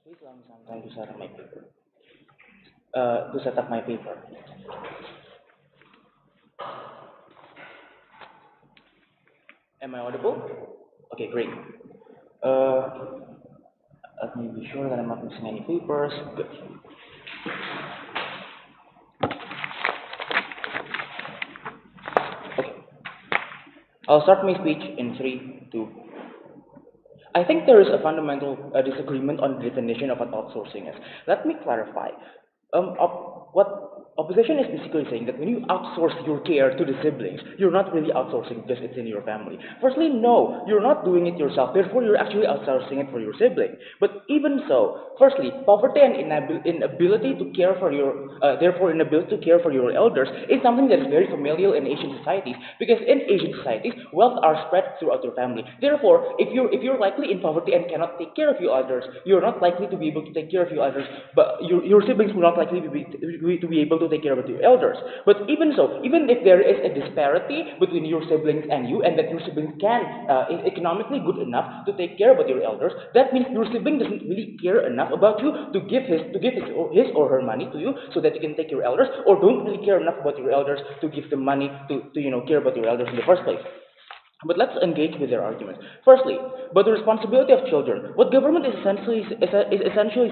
Please allow me some time to set up my paper. To set up my paper. Am I audible? Okay, great. Let me be sure that I'm not missing any papers. Good. Okay. I'll start my speech in 3, 2. I think there is a fundamental disagreement on the definition of what outsourcing is. Let me clarify. What opposition is basically saying that when you outsource your care to the siblings, you're not really outsourcing because it's in your family. Firstly, no, you're not doing it yourself. Therefore, you're actually outsourcing it for your sibling. But even so, firstly, poverty and inability to care for inability to care for your elders is something that is very familial in Asian societies. Because in Asian societies, wealth are spread throughout your family. Therefore, if you're likely in poverty and cannot take care of your elders, you're not likely to be able to take care of your elders. But your siblings will not likely to be able to to take care of your elders. But even so, even if there is a disparity between your siblings and you, and that your sibling can is economically good enough to take care about your elders, that means your sibling doesn't really care enough about you to give his or her money to you so that you can take your elders, or don't really care enough about your elders to give them money to care about your elders in the first place. But let's engage with their argument. Firstly, but the responsibility of children. What government is essentially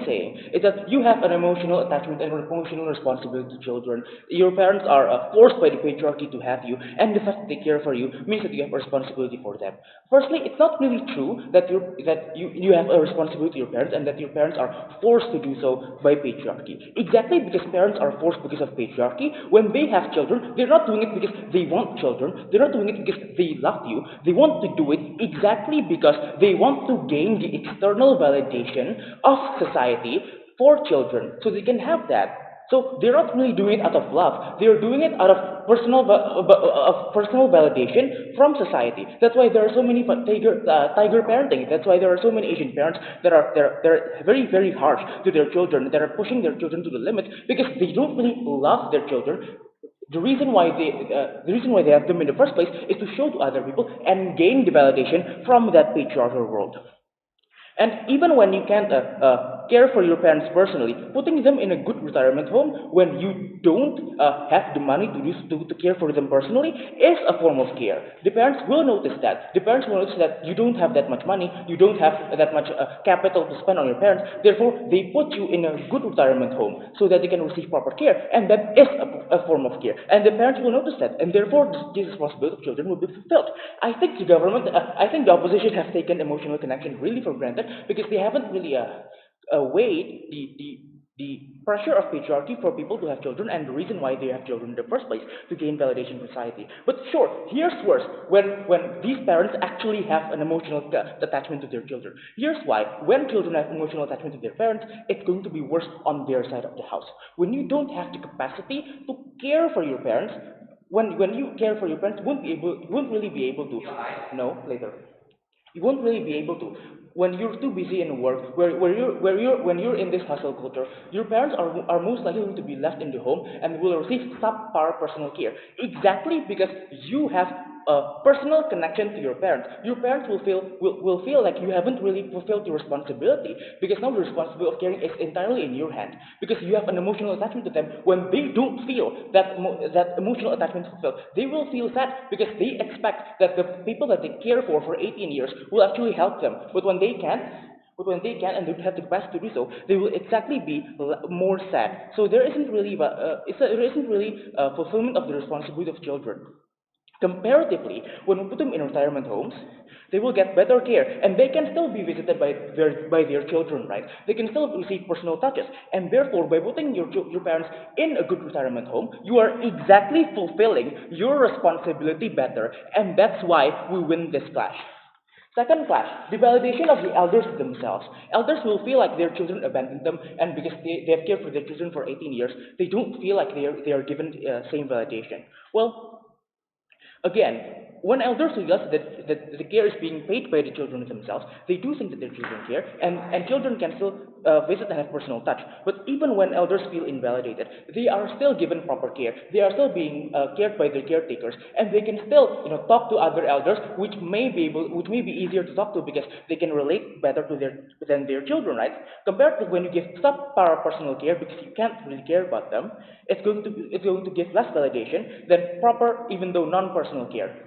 saying is that you have an emotional attachment and emotional responsibility to children. Your parents are forced by the patriarchy to have you, and the fact that they care for you means that you have a responsibility for them. Firstly, it's not really true that you have a responsibility to your parents and that your parents are forced to do so by patriarchy. Exactly, because parents are forced because of patriarchy. When they have children, they're not doing it because they want children. They're not doing it because they love you. They want to do it exactly because they want to gain the external validation of society for children, so they can have that. So they're not really doing it out of love. They're doing it out of personal validation from society. That's why there are so many tiger parenting. That's why there are so many Asian parents that are they're very very harsh to their children, that are pushing their children to the limit because they don't really love their children. The reason why they have them in the first place is to show to other people and gain the validation from that patriarchal world. And even when you can't care for your parents personally, putting them in a good retirement home when you don't have the money to care for them personally is a form of care. The parents will notice that. The parents will notice that you don't have that much money, you don't have that much capital to spend on your parents. Therefore, they put you in a good retirement home so that they can receive proper care, and that is a form of care. And the parents will notice that, and therefore, this responsibility of children will be fulfilled. I think the opposition has taken emotional connection really for granted because they haven't really weighed the pressure of patriarchy for people to have children and the reason why they have children in the first place to gain validation in society. But sure, here's worse when these parents actually have an emotional attachment to their children. Here's why: when children have emotional attachment to their parents, it's going to be worse on their side of the house. When you don't have the capacity to care for your parents, when you care for your parents, you won't really be able to. No, later. You won't really be able to when you're too busy in work, when you're in this hustle culture. Your parents are most likely going to be left in the home and will receive subpar personal care, exactly because you have a personal connection to your parents. Your parents will feel like you haven't really fulfilled your responsibility, because now the responsibility of caring is entirely in your hand, because you have an emotional attachment to them. When they don't feel that emotional attachment fulfilled, they will feel sad because they expect that the people that they care for 18 years will actually help them. But when they can and don't have the capacity to do so, they will exactly be more sad. So there isn't really fulfillment of the responsibility of children. Comparatively, when we put them in retirement homes, they will get better care, and they can still be visited by their children, right? They can still receive personal touches, and therefore, by putting your parents in a good retirement home, you are exactly fulfilling your responsibility better, and that's why we win this clash. Second clash, the validation of the elders themselves. Elders will feel like their children abandoned them, and because they have cared for their children for 18 years, they don't feel like they are given same validation. Well, again, when elders realize that the care is being paid by the children themselves, they do think that their children care, and children can still visit and have personal touch. But even when elders feel invalidated, they are still given proper care. They are still being cared by their caretakers, and they can still, talk to other elders, which may be easier to talk to because they can relate better to than their children, right? Compared to when you give subpar personal care because you can't really care about them, it's going to give less validation than proper, even though non-personal care.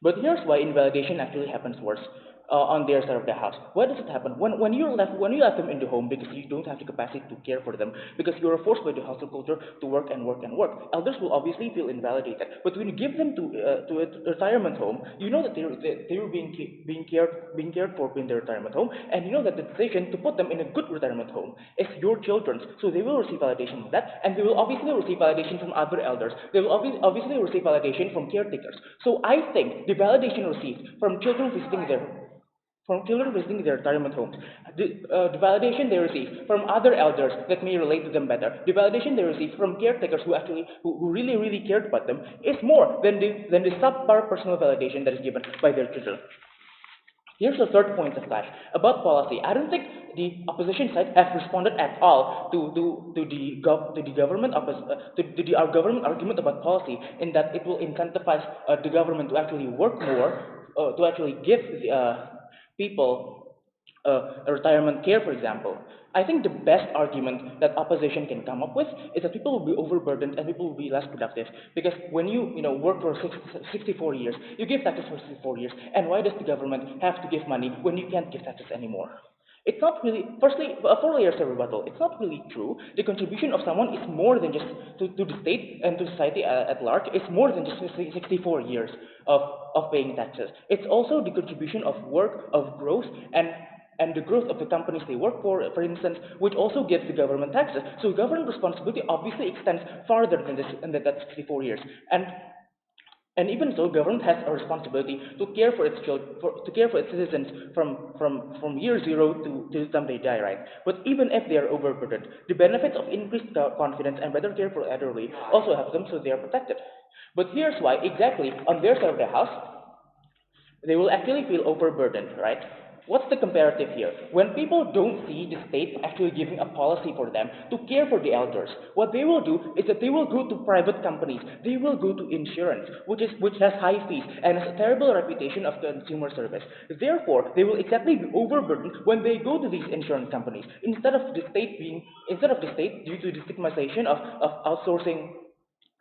But here's why invalidation actually happens worse on their side of the house. Why does it happen? When you left them in the home because you don't have the capacity to care for them, because you are forced by the hustle culture to work and work and work, elders will obviously feel invalidated. But when you give them to a retirement home, you know that they were being cared for in their retirement home, and you know that the decision to put them in a good retirement home is your children's. So they will receive validation from that, and they will obviously receive validation from other elders. They will obviously receive validation from caretakers. So I think the validation received from children visiting their retirement homes, the validation they receive from other elders that may relate to them better, the validation they receive from caretakers who really really cared about them is more than the subpar personal validation that is given by their children. Here's the third point of clash about policy. I don't think the opposition side have responded at all to the government our government argument about policy, in that it will incentivize the government to actually work more, to actually give people a retirement care, for example. I think the best argument that opposition can come up with is that people will be overburdened and people will be less productive. Because when you work for 64 years, you give taxes for 64 years, and why does the government have to give money when you can't give taxes anymore? It's not really, firstly, for layers of rebuttal, it's not really true. The contribution of someone is more than just to the state and to society at large. It's more than just 64 years of paying taxes. It's also the contribution of work, of growth, and the growth of the companies they work for instance, which also gives the government taxes. So government responsibility obviously extends farther than that 64 years. And even so, government has a responsibility to care for its to care for its citizens from year zero to the time they die, right? But even if they are overburdened, the benefits of increased confidence and better care for elderly also help them, so they are protected. But here's why exactly on their side of the house they will actually feel overburdened, right? What's the comparative here? When people don't see the state actually giving a policy for them to care for the elders, what they will do is that they will go to private companies. They will go to insurance, which has high fees and has a terrible reputation of consumer service. Therefore, they will exactly be overburdened when they go to these insurance companies instead of the state due to the stigmatization of outsourcing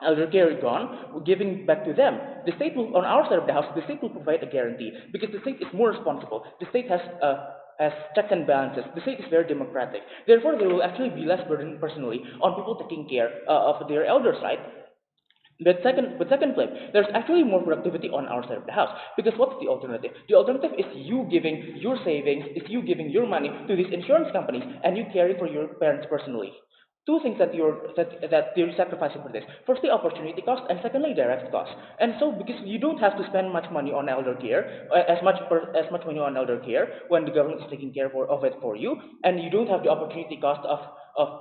elder care gone, giving back to them. The state will, on our side of the house, the state will provide a guarantee because the state is more responsible. The state has checks and balances. The state is very democratic. Therefore, there will actually be less burden personally on people taking care of their elders, right? But second flip, there's actually more productivity on our side of the house. Because what's the alternative? The alternative is you giving your savings, is you giving your money to these insurance companies, and you carry for your parents personally. Two things that you're sacrificing for this. Firstly, opportunity cost, and secondly, direct cost. And so, because you don't have to spend much money on elder care, as much money on elder care when the government is taking care of it for you, and you don't have the opportunity cost of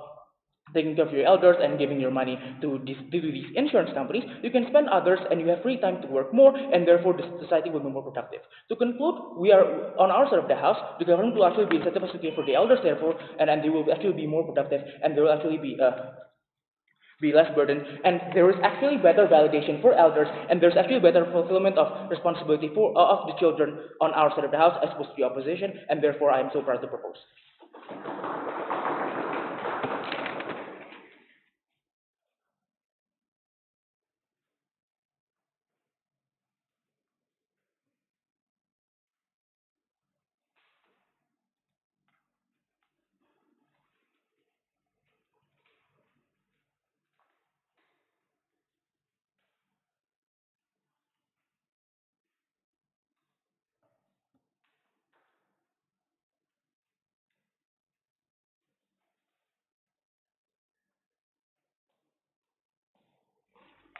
taking care of your elders and giving your money to these insurance companies, you can spend others and you have free time to work more, and therefore the society will be more productive. To conclude, we are on our side of the house, the government will actually be incentivized to care for the elders, therefore, and they will actually be more productive, and there will actually be less burden, and there is actually better validation for elders, and there's actually better fulfillment of responsibility of the children on our side of the house as opposed to the opposition, and therefore I am so proud to propose.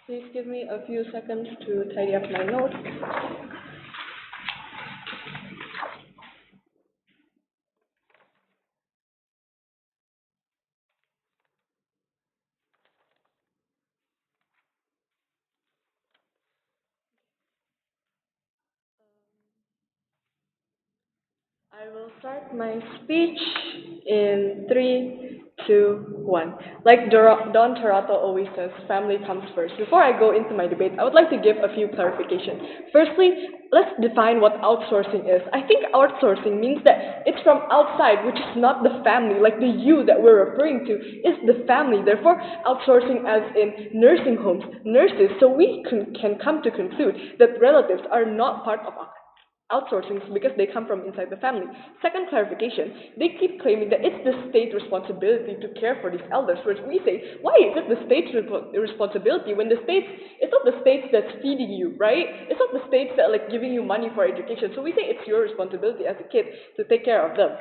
Please give me a few seconds to tidy up my notes. I will start my speech in 3, 2, 1. Like Don Toronto always says, family comes first. Before I go into my debate, I would like to give a few clarifications. Firstly, let's define what outsourcing is. I think outsourcing means that it's from outside, which is not the family, like the you that we're referring to is the family. Therefore, outsourcing as in nursing homes, nurses, so we can come to conclude that relatives are not part of outsourcing because they come from inside the family. Second clarification, they keep claiming that it's the state's responsibility to care for these elders, whereas we say, why is it the state's responsibility when it's not the state that's feeding you, right? It's not the state that like giving you money for education. So we say it's your responsibility as a kid to take care of them.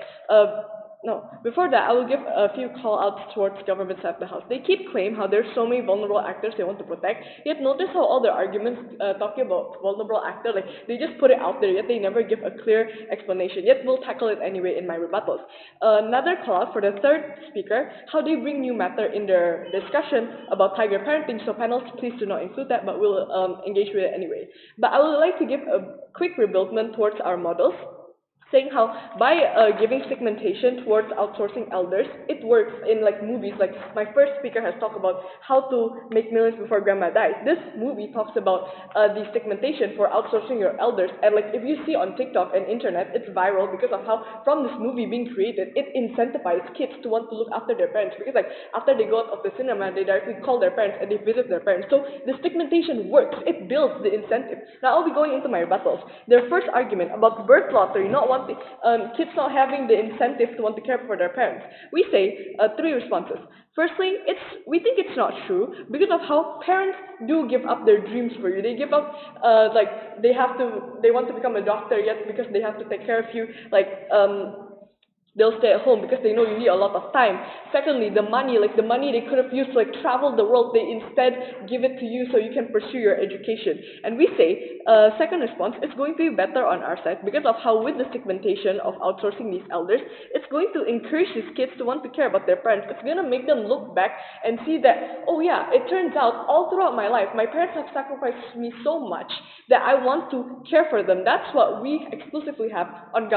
No, before that, I will give a few call-outs towards government side of the house. They keep claiming how there's so many vulnerable actors they want to protect, yet notice how all their arguments talking about vulnerable actor, like, they just put it out there, yet they never give a clear explanation, yet we'll tackle it anyway in my rebuttals. Another call-out for the third speaker, how they bring new matter in their discussion about tiger parenting, so panels, please do not include that, but we'll engage with it anyway. But I would like to give a quick rebuttment towards our models. saying how by giving segmentation towards outsourcing elders, it works in like movies. Like my first speaker has talked about how to make millions before grandma dies. This movie talks about the segmentation for outsourcing your elders, and like if you see on TikTok and internet, it's viral because of how from this movie being created, it incentivizes kids to want to look after their parents because like after they go out of the cinema, they directly call their parents and they visit their parents. So the segmentation works. It builds the incentive. Now I'll be going into my rebuttals. Their first argument about birth lottery, not wanting kids not having the incentive to want to care for their parents. We say three responses. Firstly, we think it's not true because of how parents do give up their dreams for you. They give up like they want to become a doctor yet because they have to take care of you they'll stay at home because they know you need a lot of time. Secondly, the money they could have used to like travel the world, they instead give it to you so you can pursue your education. And we say, second response, it's going to be better on our side because of how with the segmentation of outsourcing these elders, it's going to encourage these kids to want to care about their parents. It's going to make them look back and see that, oh yeah, it turns out all throughout my life, my parents have sacrificed me so much that I want to care for them. That's what we exclusively have on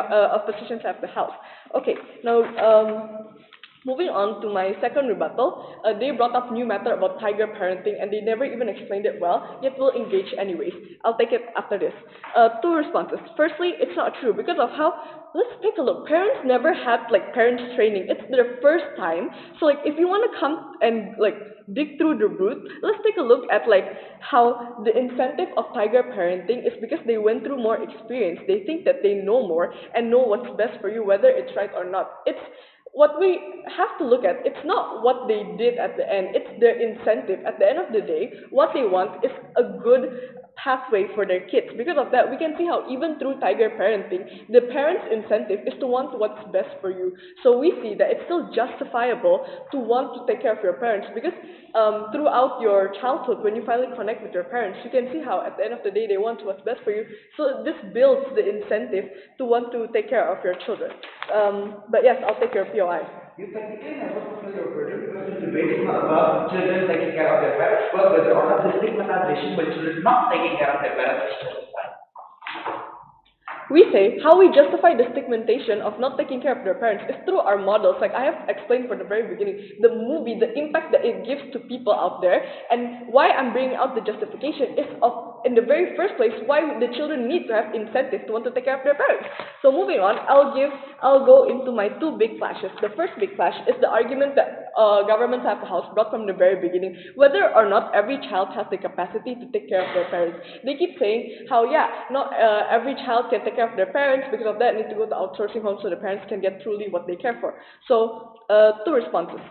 physicians at the house. Okay, now moving on to my second rebuttal, they brought up new matter about tiger parenting and they never even explained it well, yet will engage anyways. I'll take it after this. Two responses. Firstly, it's not true because of how, let's take a look. Parents never had like parents training. It's their first time. So like if you want to come and like dig through the root, let's take a look at like how the incentive of tiger parenting is because they went through more experience. They think that they know more and know what's best for you, whether it's right or not. It's what we have to look at, it's not what they did at the end, it's their incentive. At the end of the day, what they want is a good pathway for their kids. Because of that, we can see how even through tiger parenting, the parents' incentive is to want what's best for you. So we see that it's still justifiable to want to take care of your parents because throughout your childhood, when you finally connect with your parents, you can see how at the end of the day, they want what's best for you. So this builds the incentive to want to take care of your children. But yes, I'll take your POI. You technically never fulfill your burden because the debate is not about children taking care of their parents, but whether or not the stigmatization by children not taking care of their parents is justified. We say how we justify the stigmatization of not taking care of their parents is through our models. Like I have explained from the very beginning, the movie, the impact that it gives to people out there, and why I'm bringing out the justification is of, in the very first place, why the children need to have incentive to want to take care of their parents. So moving on, I'll go into my two big clashes. The first big clash is the argument that governments at the house brought from the very beginning, whether or not every child has the capacity to take care of their parents. They keep saying how, yeah, not every child can take care of their parents, because of that need to go to outsourcing homes so the parents can get truly what they care for. So, two responses.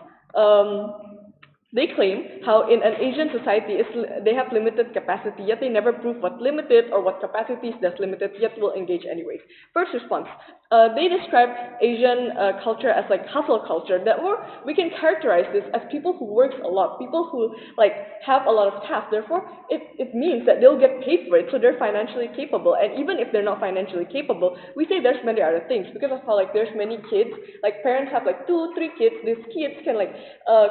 They claim how in an Asian society they have limited capacity, yet they never prove what limited or what capacities that's limited, yet will engage anyways. First response, they describe Asian culture as like hustle culture, that or we can characterize this as people who works a lot, people who like have a lot of tasks, therefore it means that they'll get paid for it, so they're financially capable. And even if they're not financially capable, we say there's many other things, because of how like there's many kids, like parents have like 2, 3 kids, these kids can like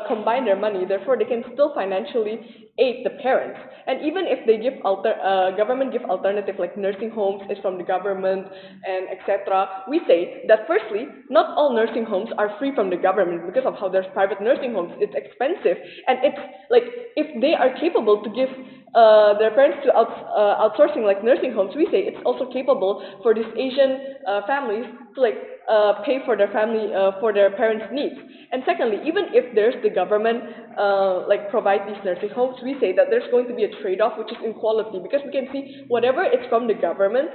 combine their money, therefore they can still financially aid the parents. And even if they give government give alternative like nursing homes is from the government and etc., we say that firstly, not all nursing homes are free from the government, because of how there's private nursing homes, it's expensive, and it's like if they are capable to give their parents to outsourcing like nursing homes, we say it's also capable for these Asian families to like pay for their family for their parents' needs. And secondly, even if there's the government like provide these nursing homes, we say that there's going to be a trade-off, which is in quality, because we can see whatever it's from the government,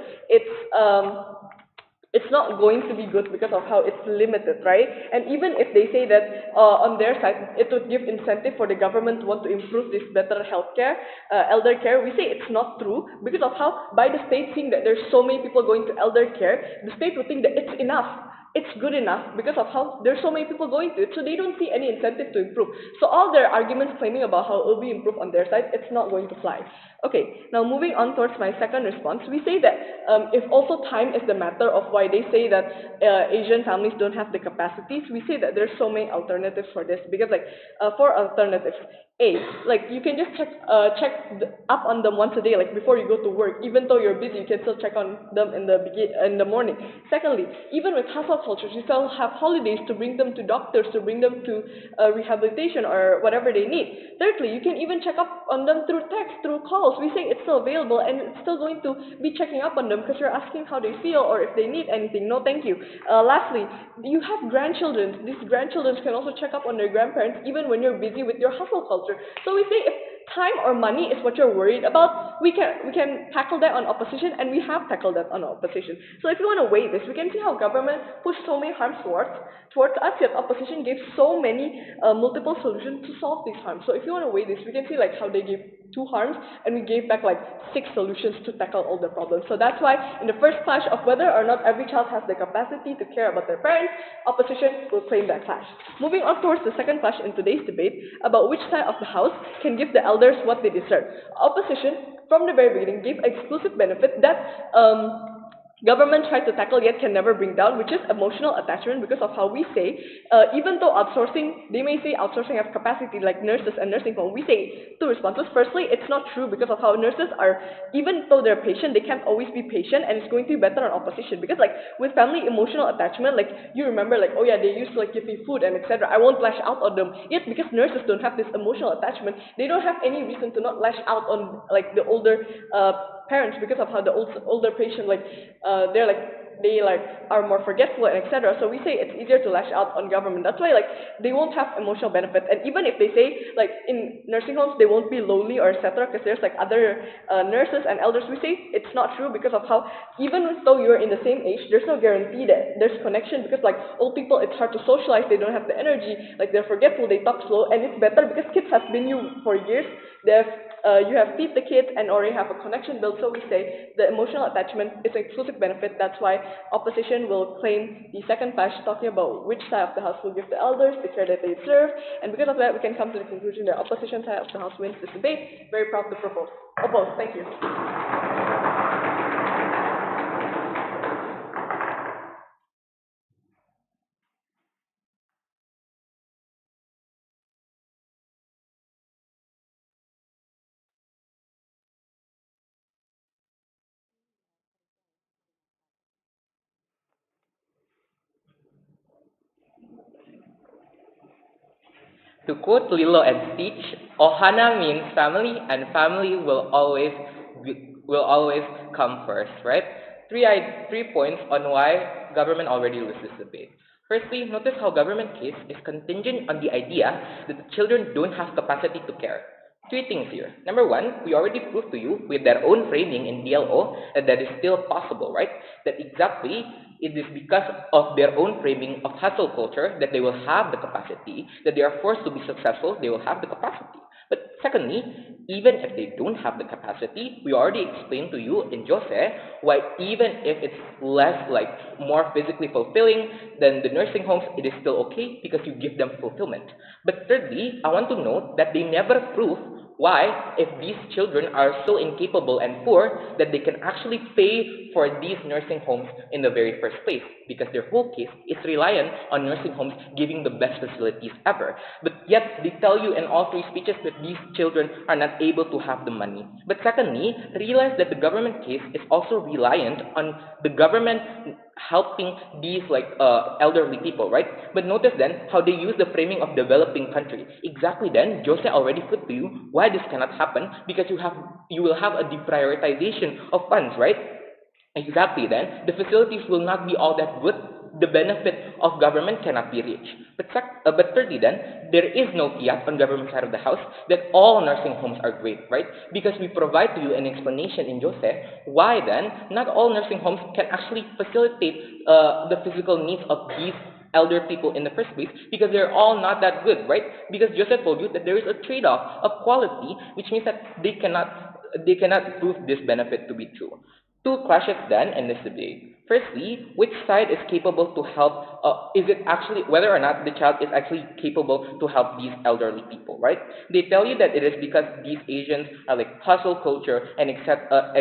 it's not going to be good because of how it's limited, right? And even if they say that on their side, it would give incentive for the government to want to improve this better healthcare, elder care, we say it's not true because of how by the state seeing that there's so many people going to elder care, the state would think that it's enough. It's good enough because of how there's so many people going to it, so they don't see any incentive to improve. So all their arguments claiming about how it will be improved on their side, it's not going to fly. Okay, now moving on towards my second response, we say that if also time is the matter of why they say that Asian families don't have the capacities, we say that there's so many alternatives for this, because like for alternatives, like you can just up on them once a day, like before you go to work. Even though you're busy, you can still check on them in the morning. Secondly, even with hustle cultures, you still have holidays to bring them to doctors, to bring them to rehabilitation or whatever they need. Thirdly, you can even check up on them through text, through calls. We say it's still available and it's still going to be checking up on them because you're asking how they feel or if they need anything. No, thank you. Lastly, you have grandchildren. These grandchildren can also check up on their grandparents even when you're busy with your hustle culture. So we say if time or money is what you're worried about, we can tackle that on opposition, and we have tackled that on opposition. So if you want to weigh this, we can see how government pushed so many harms towards us, yet opposition gave so many multiple solutions to solve these harms. So if you want to weigh this, we can see like how they gave two harms, and we gave back like six solutions to tackle all the problems. So that's why in the first clash of whether or not every child has the capacity to care about their parents, opposition will claim that clash. Moving on towards the second clash in today's debate about which side of the house can give the elders what they deserve. Opposition, from the very beginning, gave exclusive benefit that government tried to tackle yet can never bring down, which is emotional attachment, because of how we say, even though outsourcing, they may say outsourcing has capacity like nurses and nursing home, we say two responses. Firstly, it's not true because of how nurses are, even though they're patient, they can't always be patient, and it's going to be better on opposition, because like with family emotional attachment, like you remember like, oh yeah, they used to like give me food and etc. I won't lash out on them. Yet because nurses don't have this emotional attachment, they don't have any reason to not lash out on like the older parents, because of how the older patient like they're like they like are more forgetful and etc. So we say it's easier to lash out on government. That's why like they won't have emotional benefit. And even if they say like in nursing homes they won't be lonely or etc. because there's like other nurses and elders, we say it's not true because of how even though you're in the same age, there's no guarantee that there's connection, because like old people it's hard to socialize, they don't have the energy, like they're forgetful, they talk slow, and it's better because kids have been you for years. They've you have feed the kids and already have a connection built. So we say the emotional attachment is an exclusive benefit. That's why opposition will claim the second clash, talking about which side of the house will give the elders the care that they deserve. And because of that, we can come to the conclusion that opposition side of the house wins this debate. Very proud to oppose. Thank you. To quote Lilo and Stitch, Ohana means family, and family will always come first, right? Three points on why government already loses the debate. Firstly, notice how government case is contingent on the idea that the children don't have capacity to care. Three things here. Number one, we already proved to you with their own framing in DLO that is still possible, right? That exactly it is because of their own framing of hustle culture that they will have the capacity, that they are forced to be successful, they will have the capacity. But secondly, even if they don't have the capacity, we already explained to you in Jose why even if it's less like more physically fulfilling than the nursing homes, it is still okay because you give them fulfillment. But thirdly, I want to note that they never prove why, if these children are so incapable and poor, that they can actually pay for these nursing homes in the very first place, because their whole case is reliant on nursing homes giving the best facilities ever. But yet, they tell you in all three speeches that these children are not able to have the money. But secondly, realize that the government case is also reliant on the government helping these like elderly people, right? But notice then how they use the framing of developing country. Exactly then, Jose already put to you why this cannot happen, because you will have a deprioritization of funds, right? Exactly then, the facilities will not be all that good. The benefit of government cannot be reached. But thirdly then, there is no fiat on government side of the house that all nursing homes are great, right? Because we provide to you an explanation in Jose why then not all nursing homes can actually facilitate the physical needs of these elder people in the first place, because they're all not that good, right? Because Jose told you that there is a trade-off of quality, which means that they cannot prove this benefit to be true. Two clashes then in this debate. Firstly, which side is capable to help? Is it actually whether or not the child is actually capable to help these elderly people, right? They tell you that it is because these Asians are like hustle culture and etc.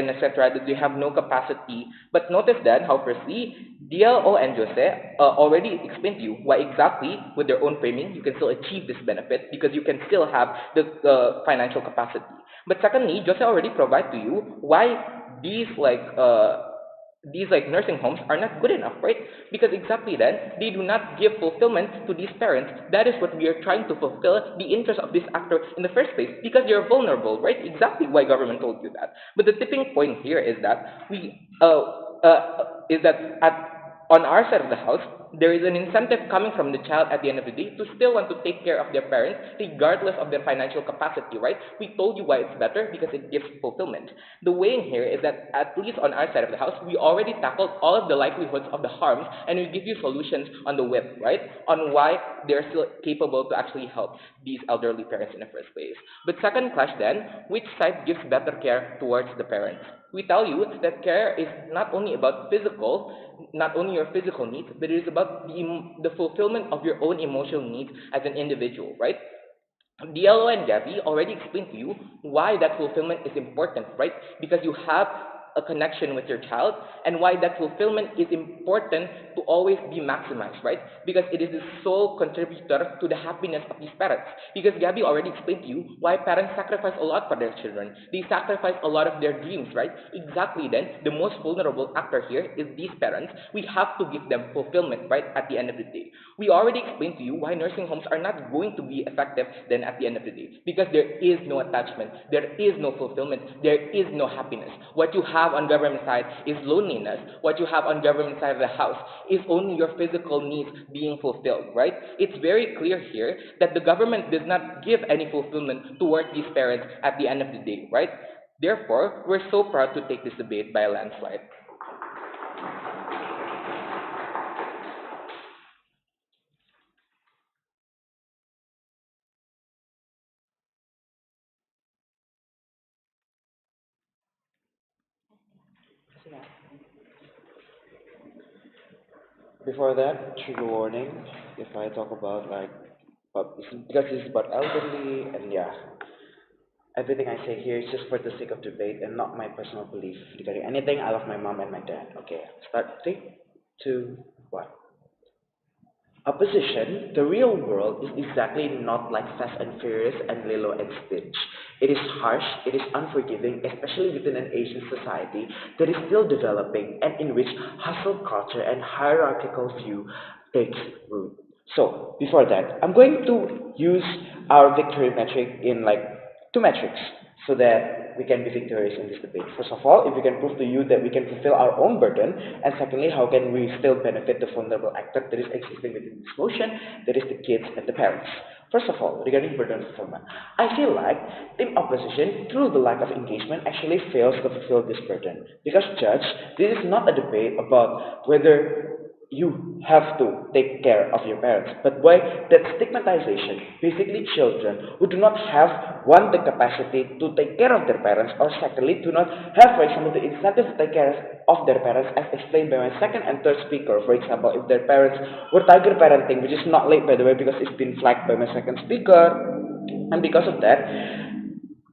That they have no capacity. But notice then how firstly DLO and Jose already explained to you why exactly, with their own framing, you can still achieve this benefit because you can still have the financial capacity. But secondly, Jose already provided to you why these like nursing homes are not good enough, right? Because exactly then they do not give fulfillment to these parents. That is what we are trying to fulfill the interest of this actor in the first place because you're vulnerable, right? Exactly why government told you that. But the tipping point here is that at on our side of the house, there is an incentive coming from the child at the end of the day to still want to take care of their parents regardless of their financial capacity, right? We told you why it's better because it gives fulfillment. The way in here is that at least on our side of the house, we already tackled all of the likelihoods of the harms and we give you solutions on the whip, right? On why they're still capable to actually help these elderly parents in the first place. But second clash then, which side gives better care towards the parents? We tell you that care is not only about not only your physical needs, but it is about the fulfillment of your own emotional needs as an individual, right? DLO and Gabby already explained to you why that fulfillment is important, right? Because you have a connection with your child and why that fulfillment is important to always be maximized, right? Because it is the sole contributor to the happiness of these parents. Because Gabby already explained to you why parents sacrifice a lot for their children. They sacrifice a lot of their dreams, right? Exactly then, the most vulnerable actor here is these parents. We have to give them fulfillment, right, at the end of the day. We already explained to you why nursing homes are not going to be effective then at the end of the day. Because there is no attachment, there is no fulfillment, there is no happiness. What you have on government side is loneliness. What you have on government side of the house is only your physical needs being fulfilled, right? It's very clear here that the government does not give any fulfillment towards these parents at the end of the day, right? Therefore, we're so proud to take this debate by a landslide. Before that, trigger warning. If I talk about because this is about elderly and yeah, everything I say here is just for the sake of debate and not my personal belief regarding anything. I love my mom and my dad. Okay, start 3, 2, 1. Opposition, the real world is exactly not like Fast and Furious and Lilo and Stitch. It is harsh, it is unforgiving, especially within an Asian society that is still developing and in which hustle culture and hierarchical view takes root. So, before that, I'm going to use our victory metric in like two metrics so that we can be victorious in this debate. First of all, if we can prove to you that we can fulfill our own burden, and secondly, how can we still benefit the vulnerable actor that is existing within this motion, that is the kids and the parents. First of all, regarding burden fulfillment, I feel like team opposition, through the lack of engagement, actually fails to fulfill this burden. Because, Judge, this is not a debate about whether you have to take care of your parents. But why that stigmatization? Basically, children who do not have one the capacity to take care of their parents, or secondly, do not have, for example, the incentive to take care of their parents, as explained by my second and third speaker. For example, if their parents were tiger parenting, which is not late by the way, because it's been flagged by my second speaker, and because of that,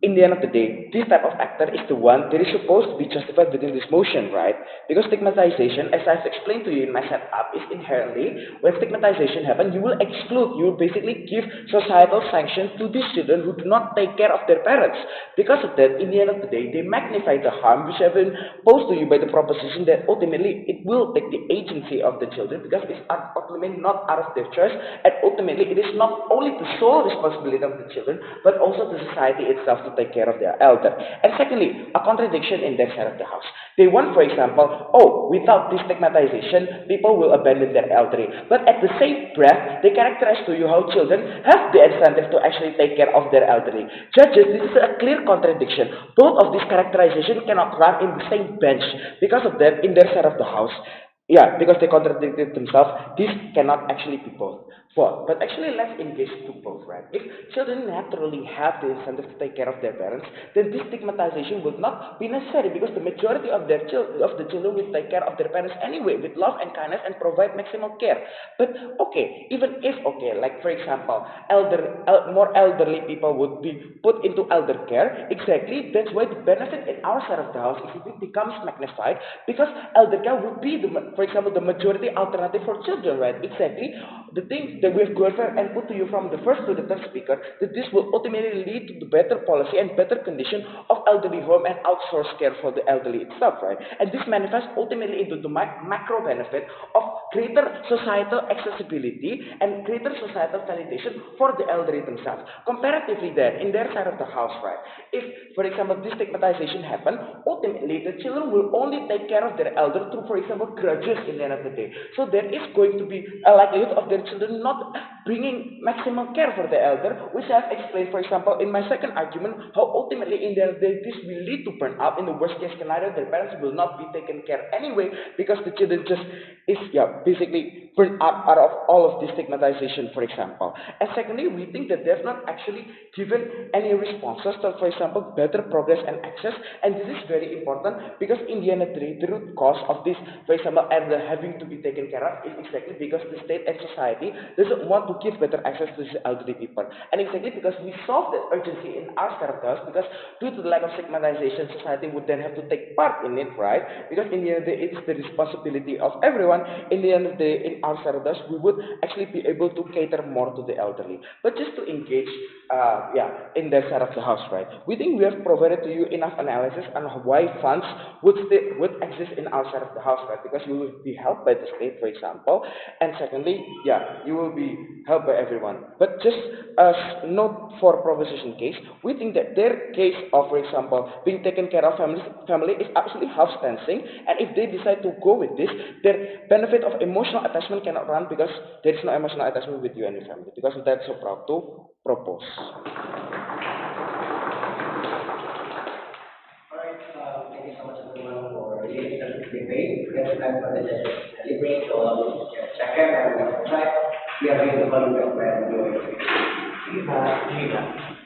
in the end of the day, this type of actor is the one that is supposed to be justified within this motion, right? Because stigmatization, as I've explained to you in my setup, is inherently, when stigmatization happens, you will exclude, you will basically give societal sanction to these children who do not take care of their parents. Because of that, in the end of the day, they magnify the harm which have been posed to you by the proposition that ultimately it will take the agency of the children because it's ultimately not out of their choice, and ultimately it is not only the sole responsibility of the children, but also the society itself to take care of their elder. And secondly, a contradiction in their side of the house. They want, for example, oh, without this stigmatization, people will abandon their elderly. But at the same breath, they characterize to you how children have the incentive to actually take care of their elderly. Judges, this is a clear contradiction. Both of these characterizations cannot run in the same bench. Because of that, in their side of the house, yeah, because they contradicted themselves, this cannot actually be both. But actually, let's engage to both, right? If children naturally have the incentive to take care of their parents, then this stigmatization would not be necessary because the majority of of the children will take care of their parents anyway with love and kindness and provide maximal care. But okay, even if okay, like for example, more elderly people would be put into elder care. Exactly, that's why the benefit in our side of the house is it becomes magnified because elder care will be for example, the majority alternative for children, right? Exactly. The thing that we have gone and put to you from the first to the third speaker, that this will ultimately lead to the better policy and better condition of elderly home and outsourced care for the elderly itself, right? And this manifests ultimately into the macro benefit of greater societal accessibility and greater societal validation for the elderly themselves. Comparatively then, in their side of the house, right? If, for example, this stigmatization happen, ultimately the children will only take care of their elder through, for example, grudges in the end of the day. So there is going to be a likelihood of their children not bringing maximum care for the elder, which I have explained, for example, in my second argument, how ultimately in their day this will lead to burnout. In the worst case scenario, their parents will not be taken care anyway because the children just is basically burnt out of all of this stigmatization, for example. And secondly, we think that they have not actually given any responses to, for example, better progress and access. And this is very important because in the end of the day, the root cause of this, for example, elder having to be taken care of is exactly because the state and society doesn't want to give better access to the elderly people. And exactly because we solve that urgency in our side of the house, because due to the lack of stigmatization, society would then have to take part in it, right? Because in the end of the day, it's the responsibility of everyone. In the end of the day, in our side of the house, we would actually be able to cater more to the elderly. But just to engage, in their side of the house, right? We think we have provided to you enough analysis on why funds would exist in our side of the house, right? Because you will be helped by the state, for example, and secondly, you will be helped by everyone. But just as note for proposition case, we think that their case of, for example, being taken care of family is absolutely half-stancing, and if they decide to go with this, their benefit of emotional attachment cannot run because there is no emotional attachment with you and your family. Because of that, so proud to propose. Alright, thank you so much everyone for really interesting debate. Next time for the deliberate, so check in and try. We are going to call you back when you. Terima kasih.